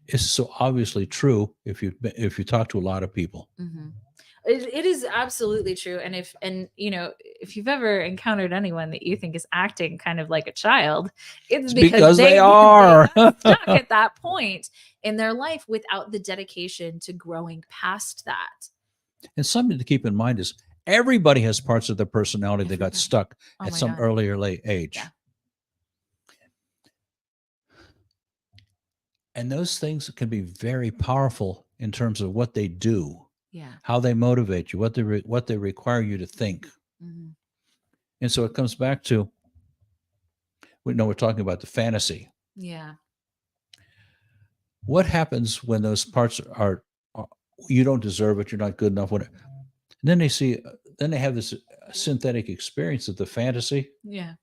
It's so obviously true if you talk to a lot of people. Mm-hmm. It is absolutely true. And if you've ever encountered anyone that you think is acting kind of like a child, it's because they are stuck at that point in their life without the dedication to growing past that. And something to keep in mind is everybody has parts of their personality that got stuck at some earlier late age. Yeah. And those things can be very powerful in terms of what they do. Yeah. How they motivate you, what they require you to think. Mm-hmm. And so it comes back to, we're talking about the fantasy. Yeah. What happens when those parts are you don't deserve it, you're not good enough, whatever. And then they have this synthetic experience of the fantasy. Yeah.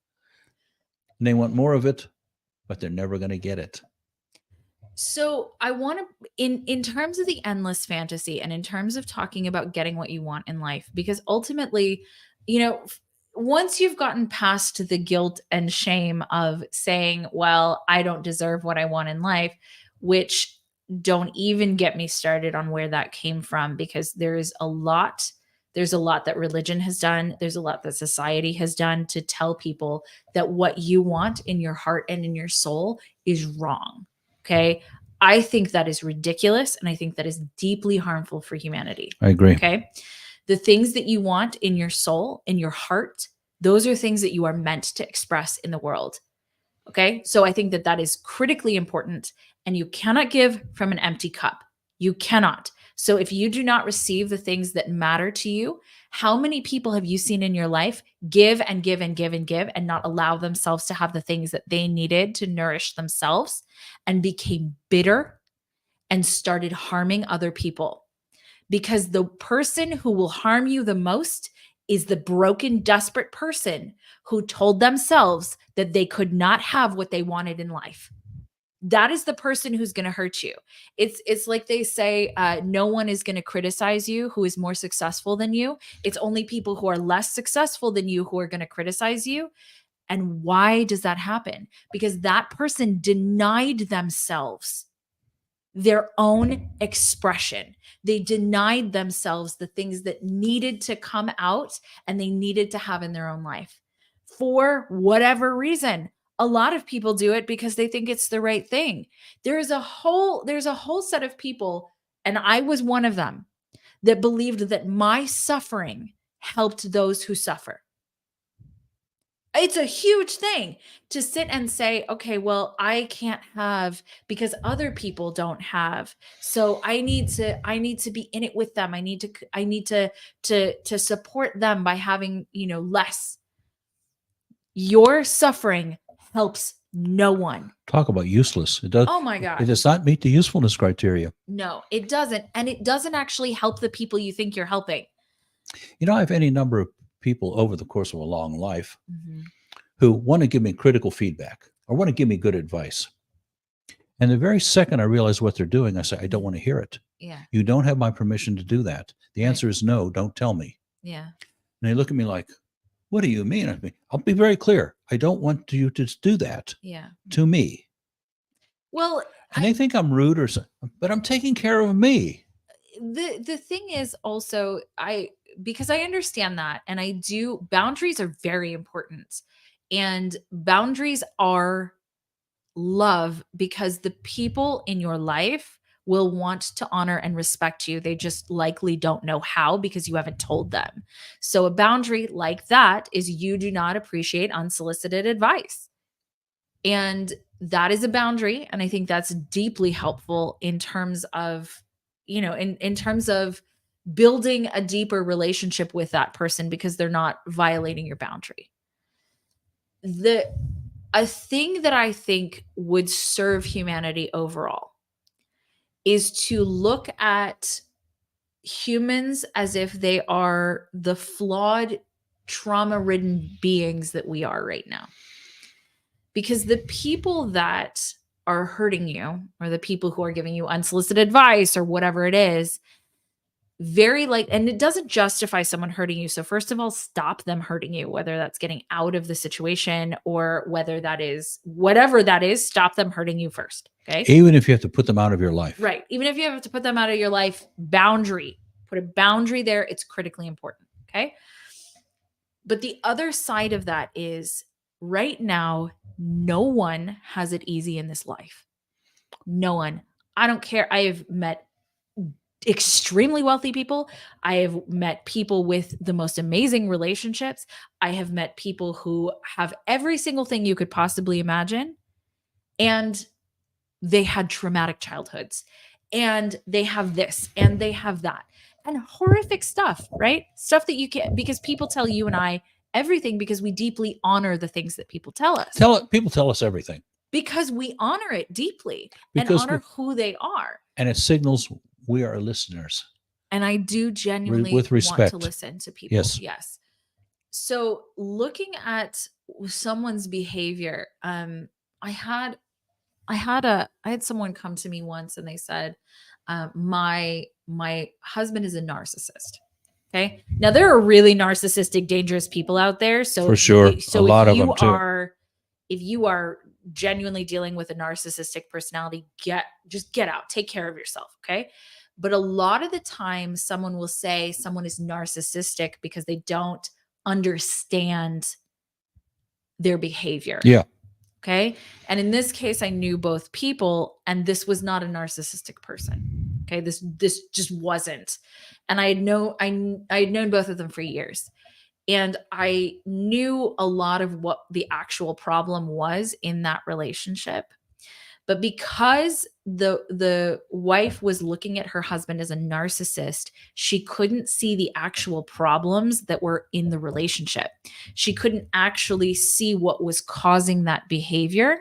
And they want more of it, but they're never going to get it. So I want to, in terms of the endless fantasy and in terms of talking about getting what you want in life, because ultimately, once you've gotten past the guilt and shame of saying, well, I don't deserve what I want in life, which don't even get me started on where that came from, because there's a lot that religion has done. There's a lot that society has done to tell people that what you want in your heart and in your soul is wrong. Okay. I think that is ridiculous. And I think that is deeply harmful for humanity. I agree. Okay. The things that you want in your soul, in your heart, those are things that you are meant to express in the world. Okay. So I think that that is critically important, and you cannot give from an empty cup. You cannot. So if you do not receive the things that matter to you, how many people have you seen in your life give and give and give and give and not allow themselves to have the things that they needed to nourish themselves, and became bitter and started harming other people? Because the person who will harm you the most is the broken, desperate person who told themselves that they could not have what they wanted in life. That is the person who's going to hurt you. It's like they say, no one is going to criticize you who is more successful than you. It's only people who are less successful than you who are going to criticize you. And why does that happen? Because that person denied themselves their own expression. They denied themselves the things that needed to come out and they needed to have in their own life for whatever reason. A lot of people do it because they think it's the right thing. There's a whole set of people, and I was one of them, that believed that my suffering helped those who suffer. It's a huge thing to sit and say, okay, well, I can't have because other people don't have. So I need to be in it with them. I need to support them by having, less. Your suffering helps no one. Talk about useless. It does. Oh my God. It does not meet the usefulness criteria. No, it doesn't. And it doesn't actually help the people you think you're helping. I have any number of people over the course of a long life who want to give me critical feedback or want to give me good advice. And the very second I realize what they're doing, I say, I don't want to hear it. Yeah. You don't have my permission to do that. The answer is no, don't tell me. Yeah. And they look at me like, what do you mean? I'll be very clear. I don't want you to do that to me. Well, and they think I'm rude or something, but I'm taking care of me. The thing is also, because I understand that, and boundaries are very important, and boundaries are love, because the people in your life will want to honor and respect you. They just likely don't know how because you haven't told them. So a boundary like that is you do not appreciate unsolicited advice. And that is a boundary. And I think that's deeply helpful in terms of, in terms of building a deeper relationship with that person because they're not violating your boundary. A thing that I think would serve humanity overall is to look at humans as if they are the flawed, trauma-ridden beings that we are right now. Because the people that are hurting you, or the people who are giving you unsolicited advice or whatever it is, and it doesn't justify someone hurting you. So first of all, stop them hurting you, whether that's getting out of the situation or whether that is whatever that is, stop them hurting you first. Okay. Even if you have to put them out of your life. Right. Even if you have to put them out of your life, put a boundary there. It's critically important. Okay. But the other side of that is right now, no one has it easy in this life. No one. I don't care. I have met extremely wealthy people. I have met people with the most amazing relationships. I have met people who have every single thing you could possibly imagine. And they had traumatic childhoods. And they have this and they have that. And horrific stuff, right? Stuff that you can't, because people tell you and I everything because we deeply honor the things that people tell us. People tell us everything. Because we honor it deeply and honor who they are. And it signals we are listeners. And I do genuinely with respect. Want to listen to people. Yes. So looking at someone's behavior, I had someone come to me once and they said, my husband is a narcissist. Okay. Now there are really narcissistic, dangerous people out there. So for sure, a lot of them too. If you are genuinely dealing with a narcissistic personality, just get out, take care of yourself. Okay. But a lot of the time, someone will say someone is narcissistic because they don't understand their behavior. Yeah. Okay. And in this case, I knew both people, and this was not a narcissistic person. Okay. This just wasn't. And I had known both of them for years. And I knew a lot of what the actual problem was in that relationship. But because the wife was looking at her husband as a narcissist, she couldn't see the actual problems that were in the relationship. She couldn't actually see what was causing that behavior.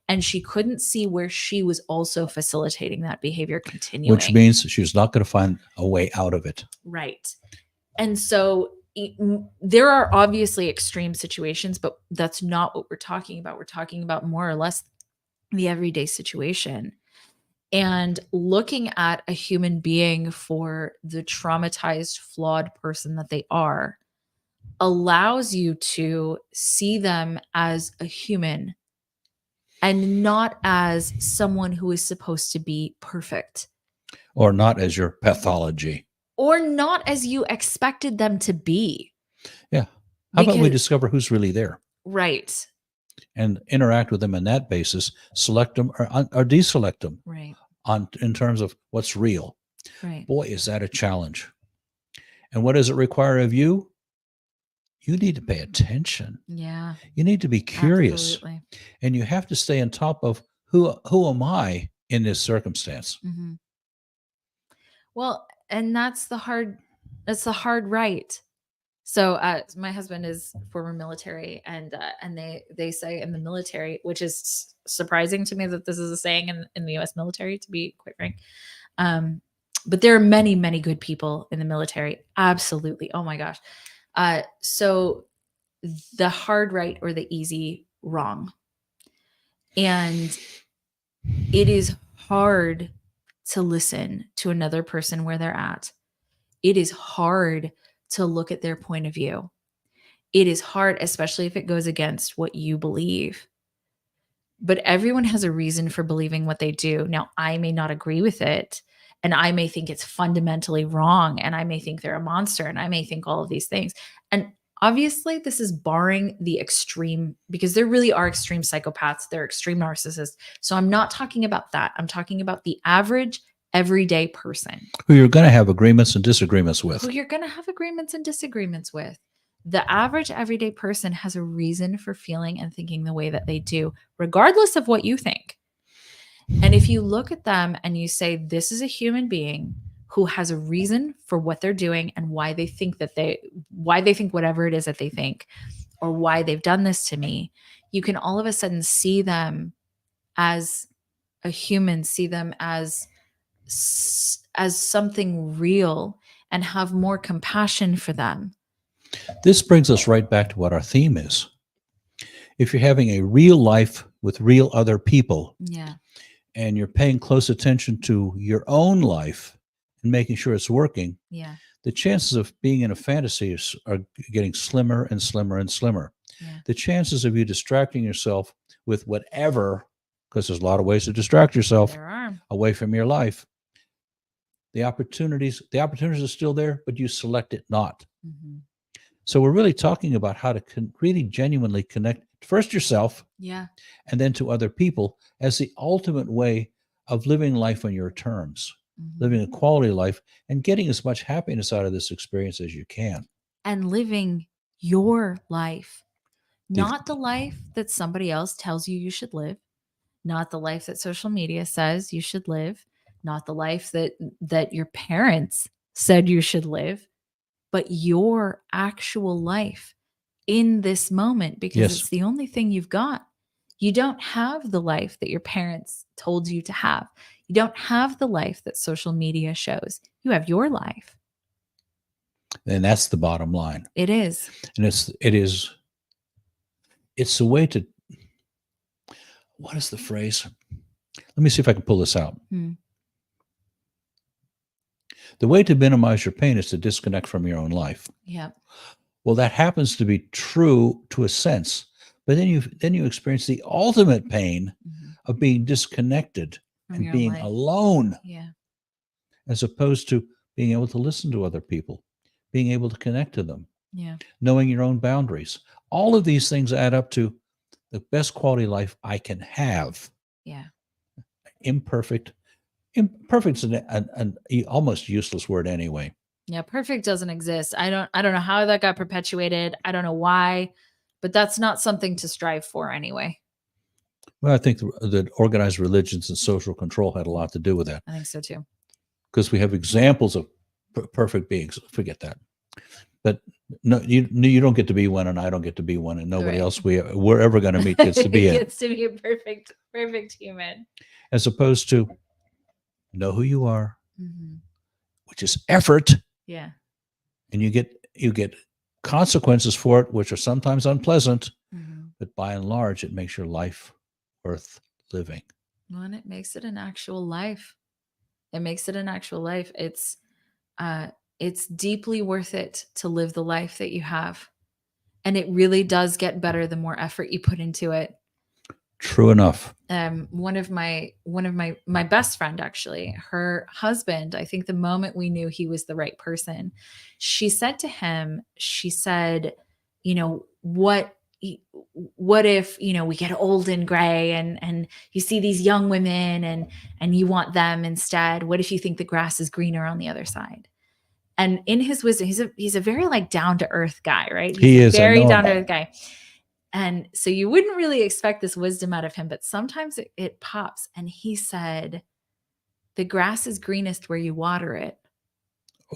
And she couldn't see where she was also facilitating that behavior continuing. Which means she was not going to find a way out of it. Right. And so there are obviously extreme situations, but that's not what we're talking about. We're talking about more or less the everyday situation. And looking at a human being for the traumatized, flawed person that they are allows you to see them as a human and not as someone who is supposed to be perfect. Or not as your pathology. Or not as you expected them to be. Yeah. How about we discover who's really there? Right. And interact with them on that basis, select them or deselect them. Right. In terms of what's real. Right. Boy, is that a challenge. And what does it require of you? You need to pay attention. Yeah. You need to be curious. Absolutely. And you have to stay on top of who am I in this circumstance? Mm-hmm. Well, and that's the hard right. So my husband is former military, and they say in the military, which is surprising to me that this is a saying in the U.S. military, to be quite frank. But there are many, many good people in the military. Absolutely. Oh my gosh. So the hard right or the easy wrong. And it is hard to listen to another person where they're at. It is hard to look at their point of view. It is hard, especially if it goes against what you believe. But everyone has a reason for believing what they do. Now, I may not agree with it, and I may think it's fundamentally wrong, and I may think they're a monster, and I may think all of these things. And obviously, this is barring the extreme, because there really are extreme psychopaths. They're extreme narcissists. So I'm not talking about that. I'm talking about the average everyday person who you're going to have agreements and disagreements with. The average everyday person has a reason for feeling and thinking the way that they do, regardless of what you think. And if you look at them and you say, this is a human being who has a reason for what they're doing and why they think whatever it is that they think, or why they've done this to me, you can all of a sudden see them as a human, see them as something real, and have more compassion for them. This brings us right back to what our theme is. If you're having a real life with real other people, yeah, and you're paying close attention to your own life and making sure it's working, yeah, the chances of being in a fantasy are getting slimmer and slimmer and slimmer. Yeah. The chances of you distracting yourself with whatever, because there's a lot of ways to distract yourself away from your life. The opportunities are still there, but you select it not. Mm-hmm. So we're really talking about how to really genuinely connect first yourself, yeah, and then to other people as the ultimate way of living life on your terms, living a quality life, and getting as much happiness out of this experience as you can. And living your life, not the life that somebody else tells you should live, not the life that social media says you should live, not the life that your parents said you should live, but your actual life in this moment, because it's the only thing you've got. You don't have the life that your parents told you to have. You don't have the life that social media shows. You have your life. And that's the bottom line. It is. And it's a way to, what is the phrase? Let me see if I can pull this out. The way to minimize your pain is to disconnect from your own life. Yeah. Well, that happens to be true to a sense, But then you experience the ultimate pain Mhm. of being disconnected From and your being life. alone, Yeah. as opposed to being able to listen to other people, being able to connect to them, Yeah. knowing your own boundaries. All of these things add up to the best quality life I can have. Yeah. Imperfect. Imperfect is an almost useless word anyway. Yeah. Perfect doesn't exist. I don't know how that got perpetuated. I don't know why, but that's not something to strive for anyway. Well, I think that organized religions and social control had a lot to do with that, I think so too. because we have examples of perfect beings. Forget that. But no, you don't get to be one, and I don't get to be one, and nobody Right. else we're ever going to meet gets to be It it. gets to be a perfect human. As opposed to know who you are, Hmm. which is effort, Yeah. and you get consequences for it, which are sometimes unpleasant, Hmm. but by and large, it makes your life worth living. Well, and it makes it an actual life. It makes it an actual life. Uh, it's deeply worth it to live the life that you have, and it really does get better the more effort you put into it. True enough. One of my best friend, actually, her husband, I think the moment we knew he was the right person, she said to him, she said, you know, what if, we get old and gray, and you see these young women, and you want them instead? What if you think the grass is greener on the other side? And in his wisdom, he's a very like down to earth guy, right? He's He a is. I very know down to him. earth guy. And so you wouldn't really expect this wisdom out of him, but sometimes it pops. And he said, the grass is greenest where you water it.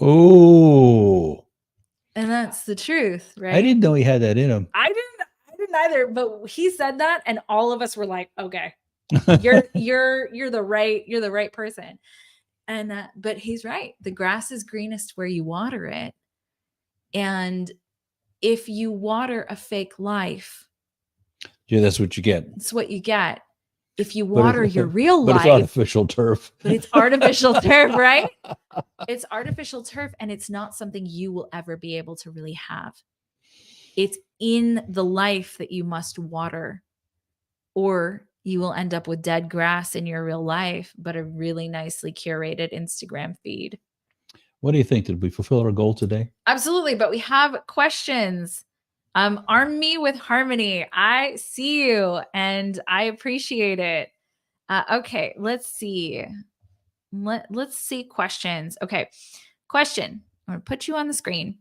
Oh, And that's the truth, I right? didn't know he had that in him. I didn't either, but he said that, and all of us were like, okay, you're the right person. And but he's right. The grass is greenest where you water it. And if you water a fake life, Yeah, that's what you get. it's what you get. If you But water your real but it's life, artificial turf. but it's artificial turf, right? It's artificial turf, and it's not something you will ever be able to really have. It's in the life that you must water, or you will end up with dead grass in your real life, but a really nicely curated Instagram feed. What do you think? Did we fulfill our goal today? Absolutely. But we have questions. Arm me with harmony. I see you and I appreciate it. Okay, let's see. Let's see questions. Okay, question. I'm gonna put you on the screen.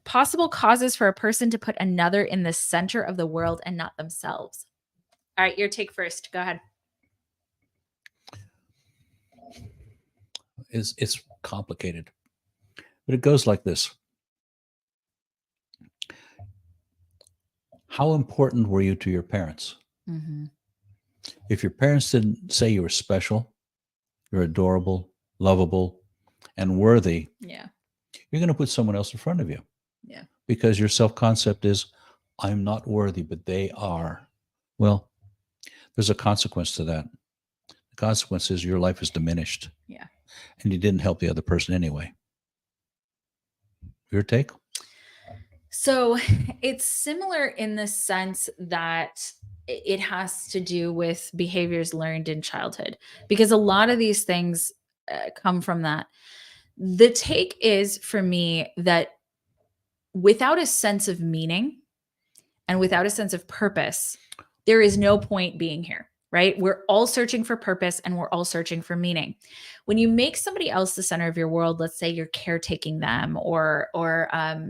Possible causes for a person to put another in the center of the world and not themselves. All right, your take first. Go ahead. It's complicated, but it goes like this. How important were you to your parents? Mm-hmm. If your parents didn't say you were special, you're adorable, lovable, and worthy, Yeah. you're going to put someone else in front of you. Yeah. Because your self concept is, I'm not worthy, but they are. Well, there's a consequence to that. The consequence is your life is diminished. Yeah. And you didn't help the other person anyway. Your take? So it's similar in the sense that it has to do with behaviors learned in childhood, because a lot of these things come from that. The take is for me that without a sense of meaning and without a sense of purpose, there is no point being here, right? We're all searching for purpose and we're all searching for meaning. When you make somebody else the center of your world, let's say you're caretaking them, or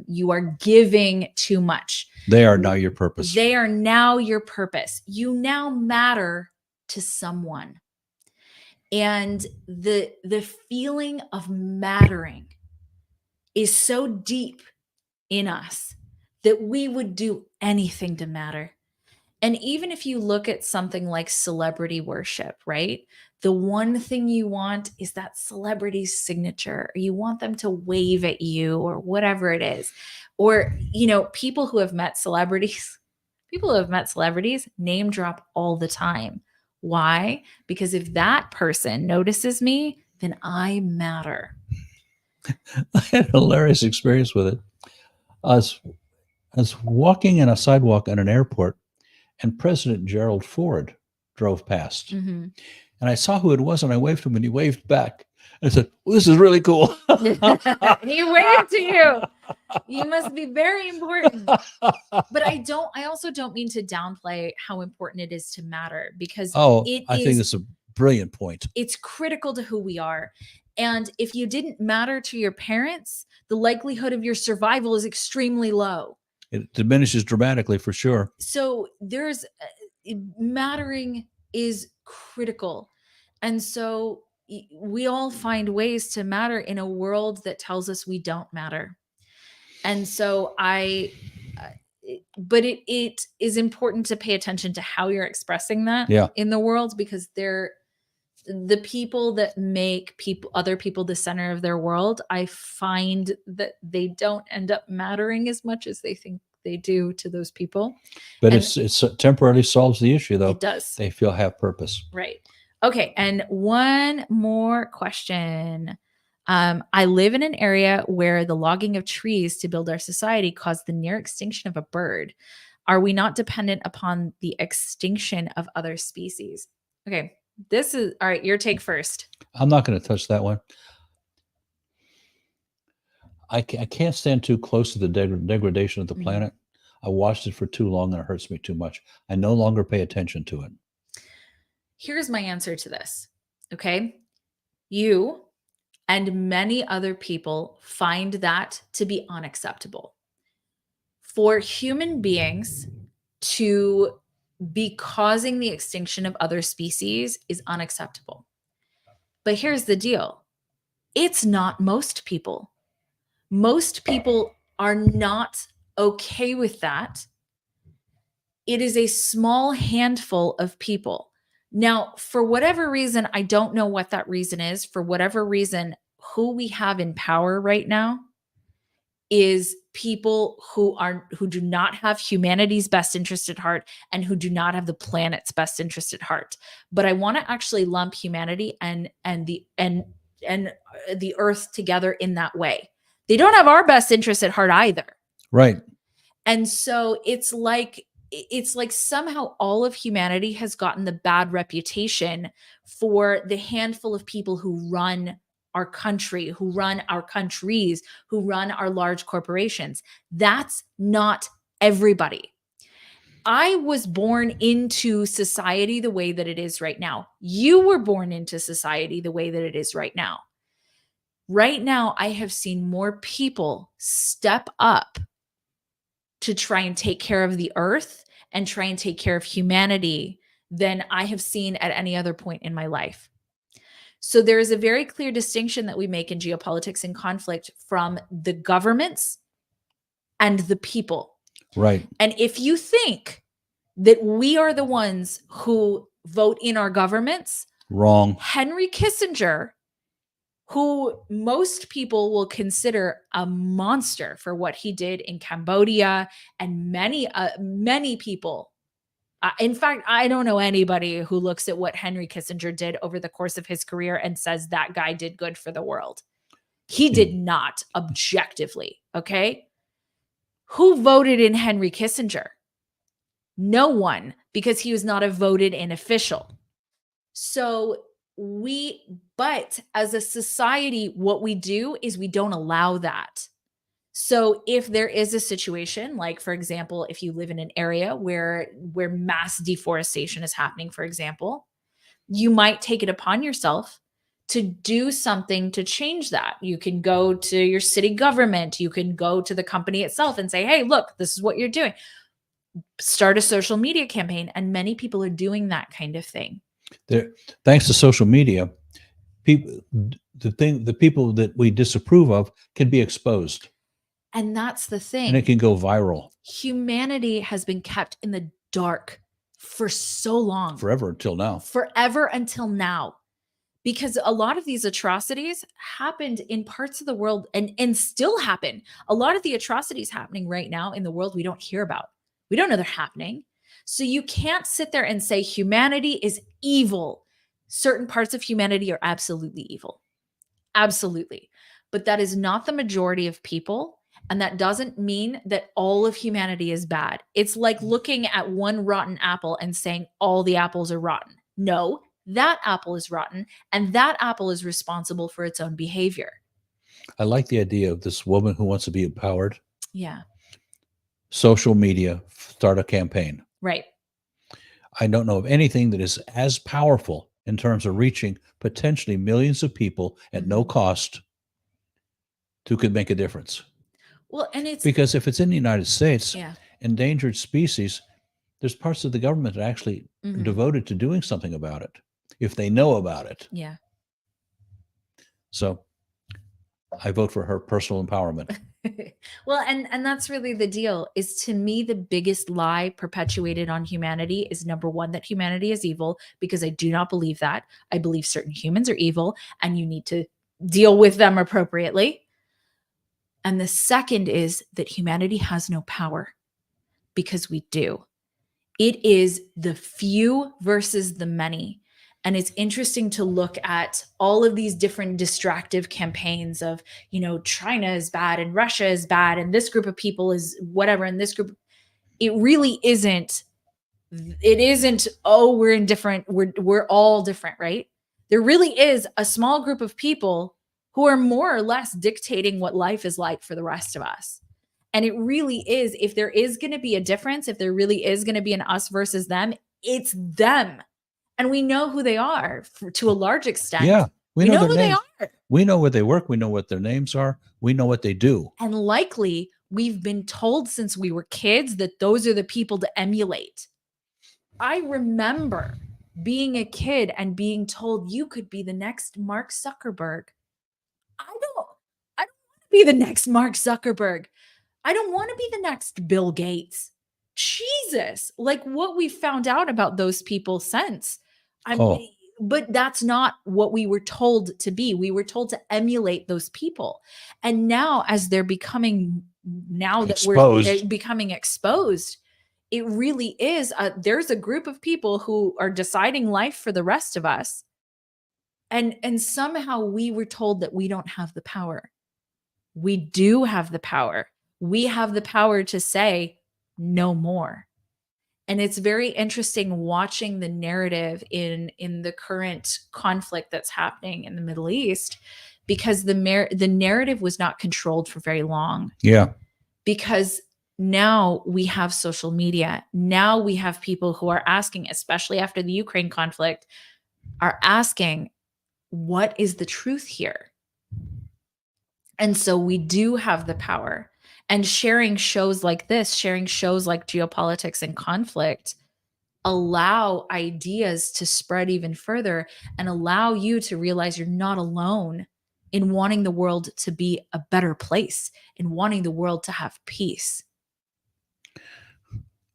you are giving too much, they are now your purpose. They are now your purpose. You now matter to someone. And the feeling of mattering is so deep in us that we would do anything to matter. And even if you look at something like celebrity worship, right? The one thing you want is that celebrity's signature. You want them to wave at you or whatever it is. Or, people who have met celebrities, name drop all the time. Why? Because if that person notices me, then I matter. I had a hilarious experience with it. I was walking in a sidewalk at an airport, and President Gerald Ford drove past. Mm-hmm. And I saw who it was, and I waved to him, and he waved back. I said, well, "This is really cool." He waved to you. You must be very important. But I also don't mean to downplay how important it is to matter, because I think that's a brilliant point. It's critical to who we are. And if you didn't matter to your parents, the likelihood of your survival is extremely low. It diminishes dramatically, for sure. So there's mattering is critical. And so we all find ways to matter in a world that tells us we don't matter. And so but it is important to pay attention to how you're expressing that in the world, because the people that make other people the center of their world, I find that they don't end up mattering as much as they think they do to those people. But it's temporarily solves the issue, though. It does. They feel have purpose. Right. Okay. And one more question. I live in an area where the logging of trees to build our society caused the near extinction of a bird. Are we not dependent upon the extinction of other species? Okay. This is all right. Your take first. I'm not going to touch that one. I can't stand too close to the degradation of the planet. I watched it for too long, and it hurts me too much. I no longer pay attention to it. Here's my answer to this. Okay. You and many other people find that to be unacceptable. For human beings to be causing the extinction of other species is unacceptable. But here's the deal. It's not most people. Most people are not okay with that. It is a small handful of people. Now, for whatever reason, I don't know what that reason is. For whatever reason, who we have in power right now is people who do not have humanity's best interest at heart, and who do not have the planet's best interest at heart. But I want to actually lump humanity and the earth together in that way. They don't have our best interest at heart either. Right. And so it's like somehow all of humanity has gotten the bad reputation for the handful of people who run our country, who run our countries, who run our large corporations. That's not everybody. I was born into society the way that it is right now. You were born into society the way that it is right now. Right now, I have seen more people step up to try and take care of the earth and try and take care of humanity than I have seen at any other point in my life. So there is a very clear distinction that we make in geopolitics and conflict from the governments and the people. Right. And if you think that we are the ones who vote in our governments, wrong. Henry Kissinger, who most people will consider a monster for what he did in Cambodia, and many people. In fact, I don't know anybody who looks at what Henry Kissinger did over the course of his career and says that guy did good for the world. He did not, objectively. Okay. Who voted in Henry Kissinger? No one, because he was not a voted in official. So but as a society, what we do is we don't allow that. So if there is a situation, like, for example, if you live in an area where mass deforestation is happening, for example, you might take it upon yourself to do something to change that. You can go to your city government. You can go to the company itself and say, hey, look, this is what you're doing. Start a social media campaign. And many people are doing that kind of thing. Thanks to social media, the people that we disapprove of can be exposed. And that's the thing. And it can go viral. Humanity has been kept in the dark for so long. Forever until now. Forever until now. Because a lot of these atrocities happened in parts of the world and still happen. A lot of the atrocities happening right now in the world we don't hear about. We don't know they're happening. So you can't sit there and say humanity is evil. Certain parts of humanity are absolutely evil. Absolutely. But that is not the majority of people. And that doesn't mean that all of humanity is bad. It's like looking at one rotten apple and saying all the apples are rotten. No, that apple is rotten, and that apple is responsible for its own behavior. I like the idea of this woman who wants to be empowered. Yeah. Social media, start a campaign. Right. I don't know of anything that is as powerful in terms of reaching potentially millions of people at no cost who could make a difference. Well, and it's Because if it's in the United States, yeah. endangered species, there's parts of the government that are actually devoted to doing something about it if they know about it. Yeah. So I vote for her personal empowerment. Well, and that's really the deal. Is, to me, the biggest lie perpetuated on humanity is, number one, that humanity is evil, because I do not believe that. I believe certain humans are evil and you need to deal with them appropriately. And the second is that humanity has no power, because we do. It is the few versus the many. And it's interesting to look at all of these different distractive campaigns of, China is bad and Russia is bad and this group of people is whatever, and this group. It really isn't. It isn't, oh, we're indifferent. We're all different, right? There really is a small group of people who are more or less dictating what life is like for the rest of us. And it really is, if there is going to be a difference, if there really is going to be an us versus them, it's them. And we know who they are to a large extent. Yeah. We know who they are. We know where they work. We know what their names are. We know what they do. And likely we've been told since we were kids that those are the people to emulate. I remember being a kid and being told you could be the next Mark Zuckerberg. I don't want to be the next Mark Zuckerberg. I don't want to be the next Bill Gates. Jesus, like what we found out about those people since. But that's not what we were told to be. We were told to emulate those people. And now, as they're becoming, we're becoming exposed, it really is, there's a group of people who are deciding life for the rest of us. And somehow we were told that we don't have the power. We do have the power. We have the power to say no more. And it's very interesting watching the narrative in the current conflict that's happening in the Middle East, because the narrative was not controlled for very long. Yeah. Because now we have social media. Now we have people who are asking, especially after the Ukraine conflict, are asking, what is the truth here? And so we do have the power. And sharing shows like this, sharing shows like Geopolitics and Conflict, allow ideas to spread even further and allow you to realize you're not alone in wanting the world to be a better place, in wanting the world to have peace.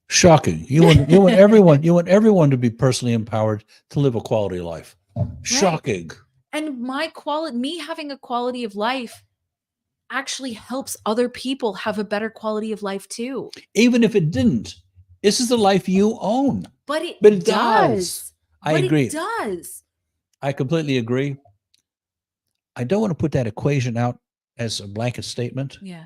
Shocking. You want everyone to be personally empowered to live a quality life. Shocking. Right. And me having a quality of life actually helps other people have a better quality of life too. Even if it didn't, this is the life you own. But it does. I agree. It does. I completely agree. I don't want to put that equation out as a blanket statement. Yeah.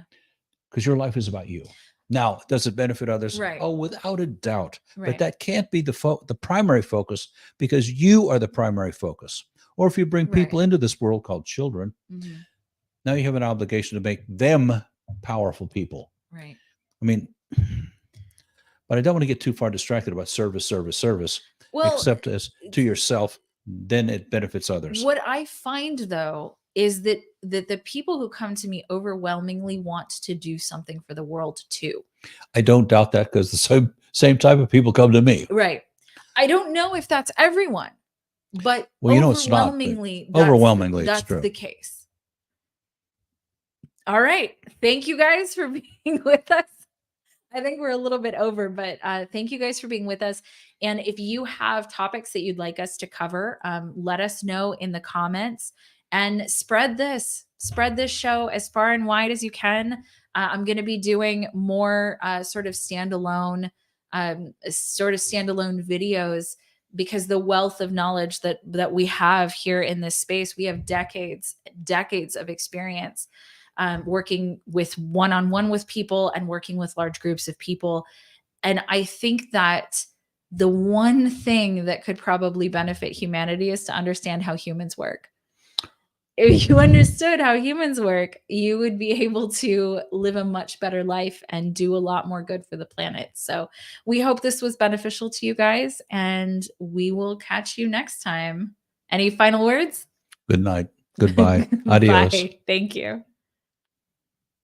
Because your life is about you. Now, does it benefit others? Right. Oh, without a doubt. Right. But that can't be the primary focus, because you are the primary focus. Or if you bring people into this world called children, now you have an obligation to make them powerful people. Right. I mean, but I don't want to get too far distracted about service. Well, except as to yourself, then it benefits others. What I find, though, is that the people who come to me overwhelmingly want to do something for the world too. I don't doubt that, because the same type of people come to me. Right. I don't know if that's everyone, but overwhelmingly, that's true. The case. All right. Thank you guys for being with us. I think we're a little bit over, but thank you guys for being with us. And if you have topics that you'd like us to cover, let us know in the comments, and spread this show as far and wide as you can. I'm going to be doing more sort of standalone videos, because the wealth of knowledge that we have here in this space, we have decades of experience. working with one-on-one with people and working with large groups of people. And I think that the one thing that could probably benefit humanity is to understand how humans work. If you understood how humans work, you would be able to live a much better life and do a lot more good for the planet. So we hope this was beneficial to you guys, and we will catch you next time. Any final words? Good night. Goodbye. Adios. Bye. Thank you.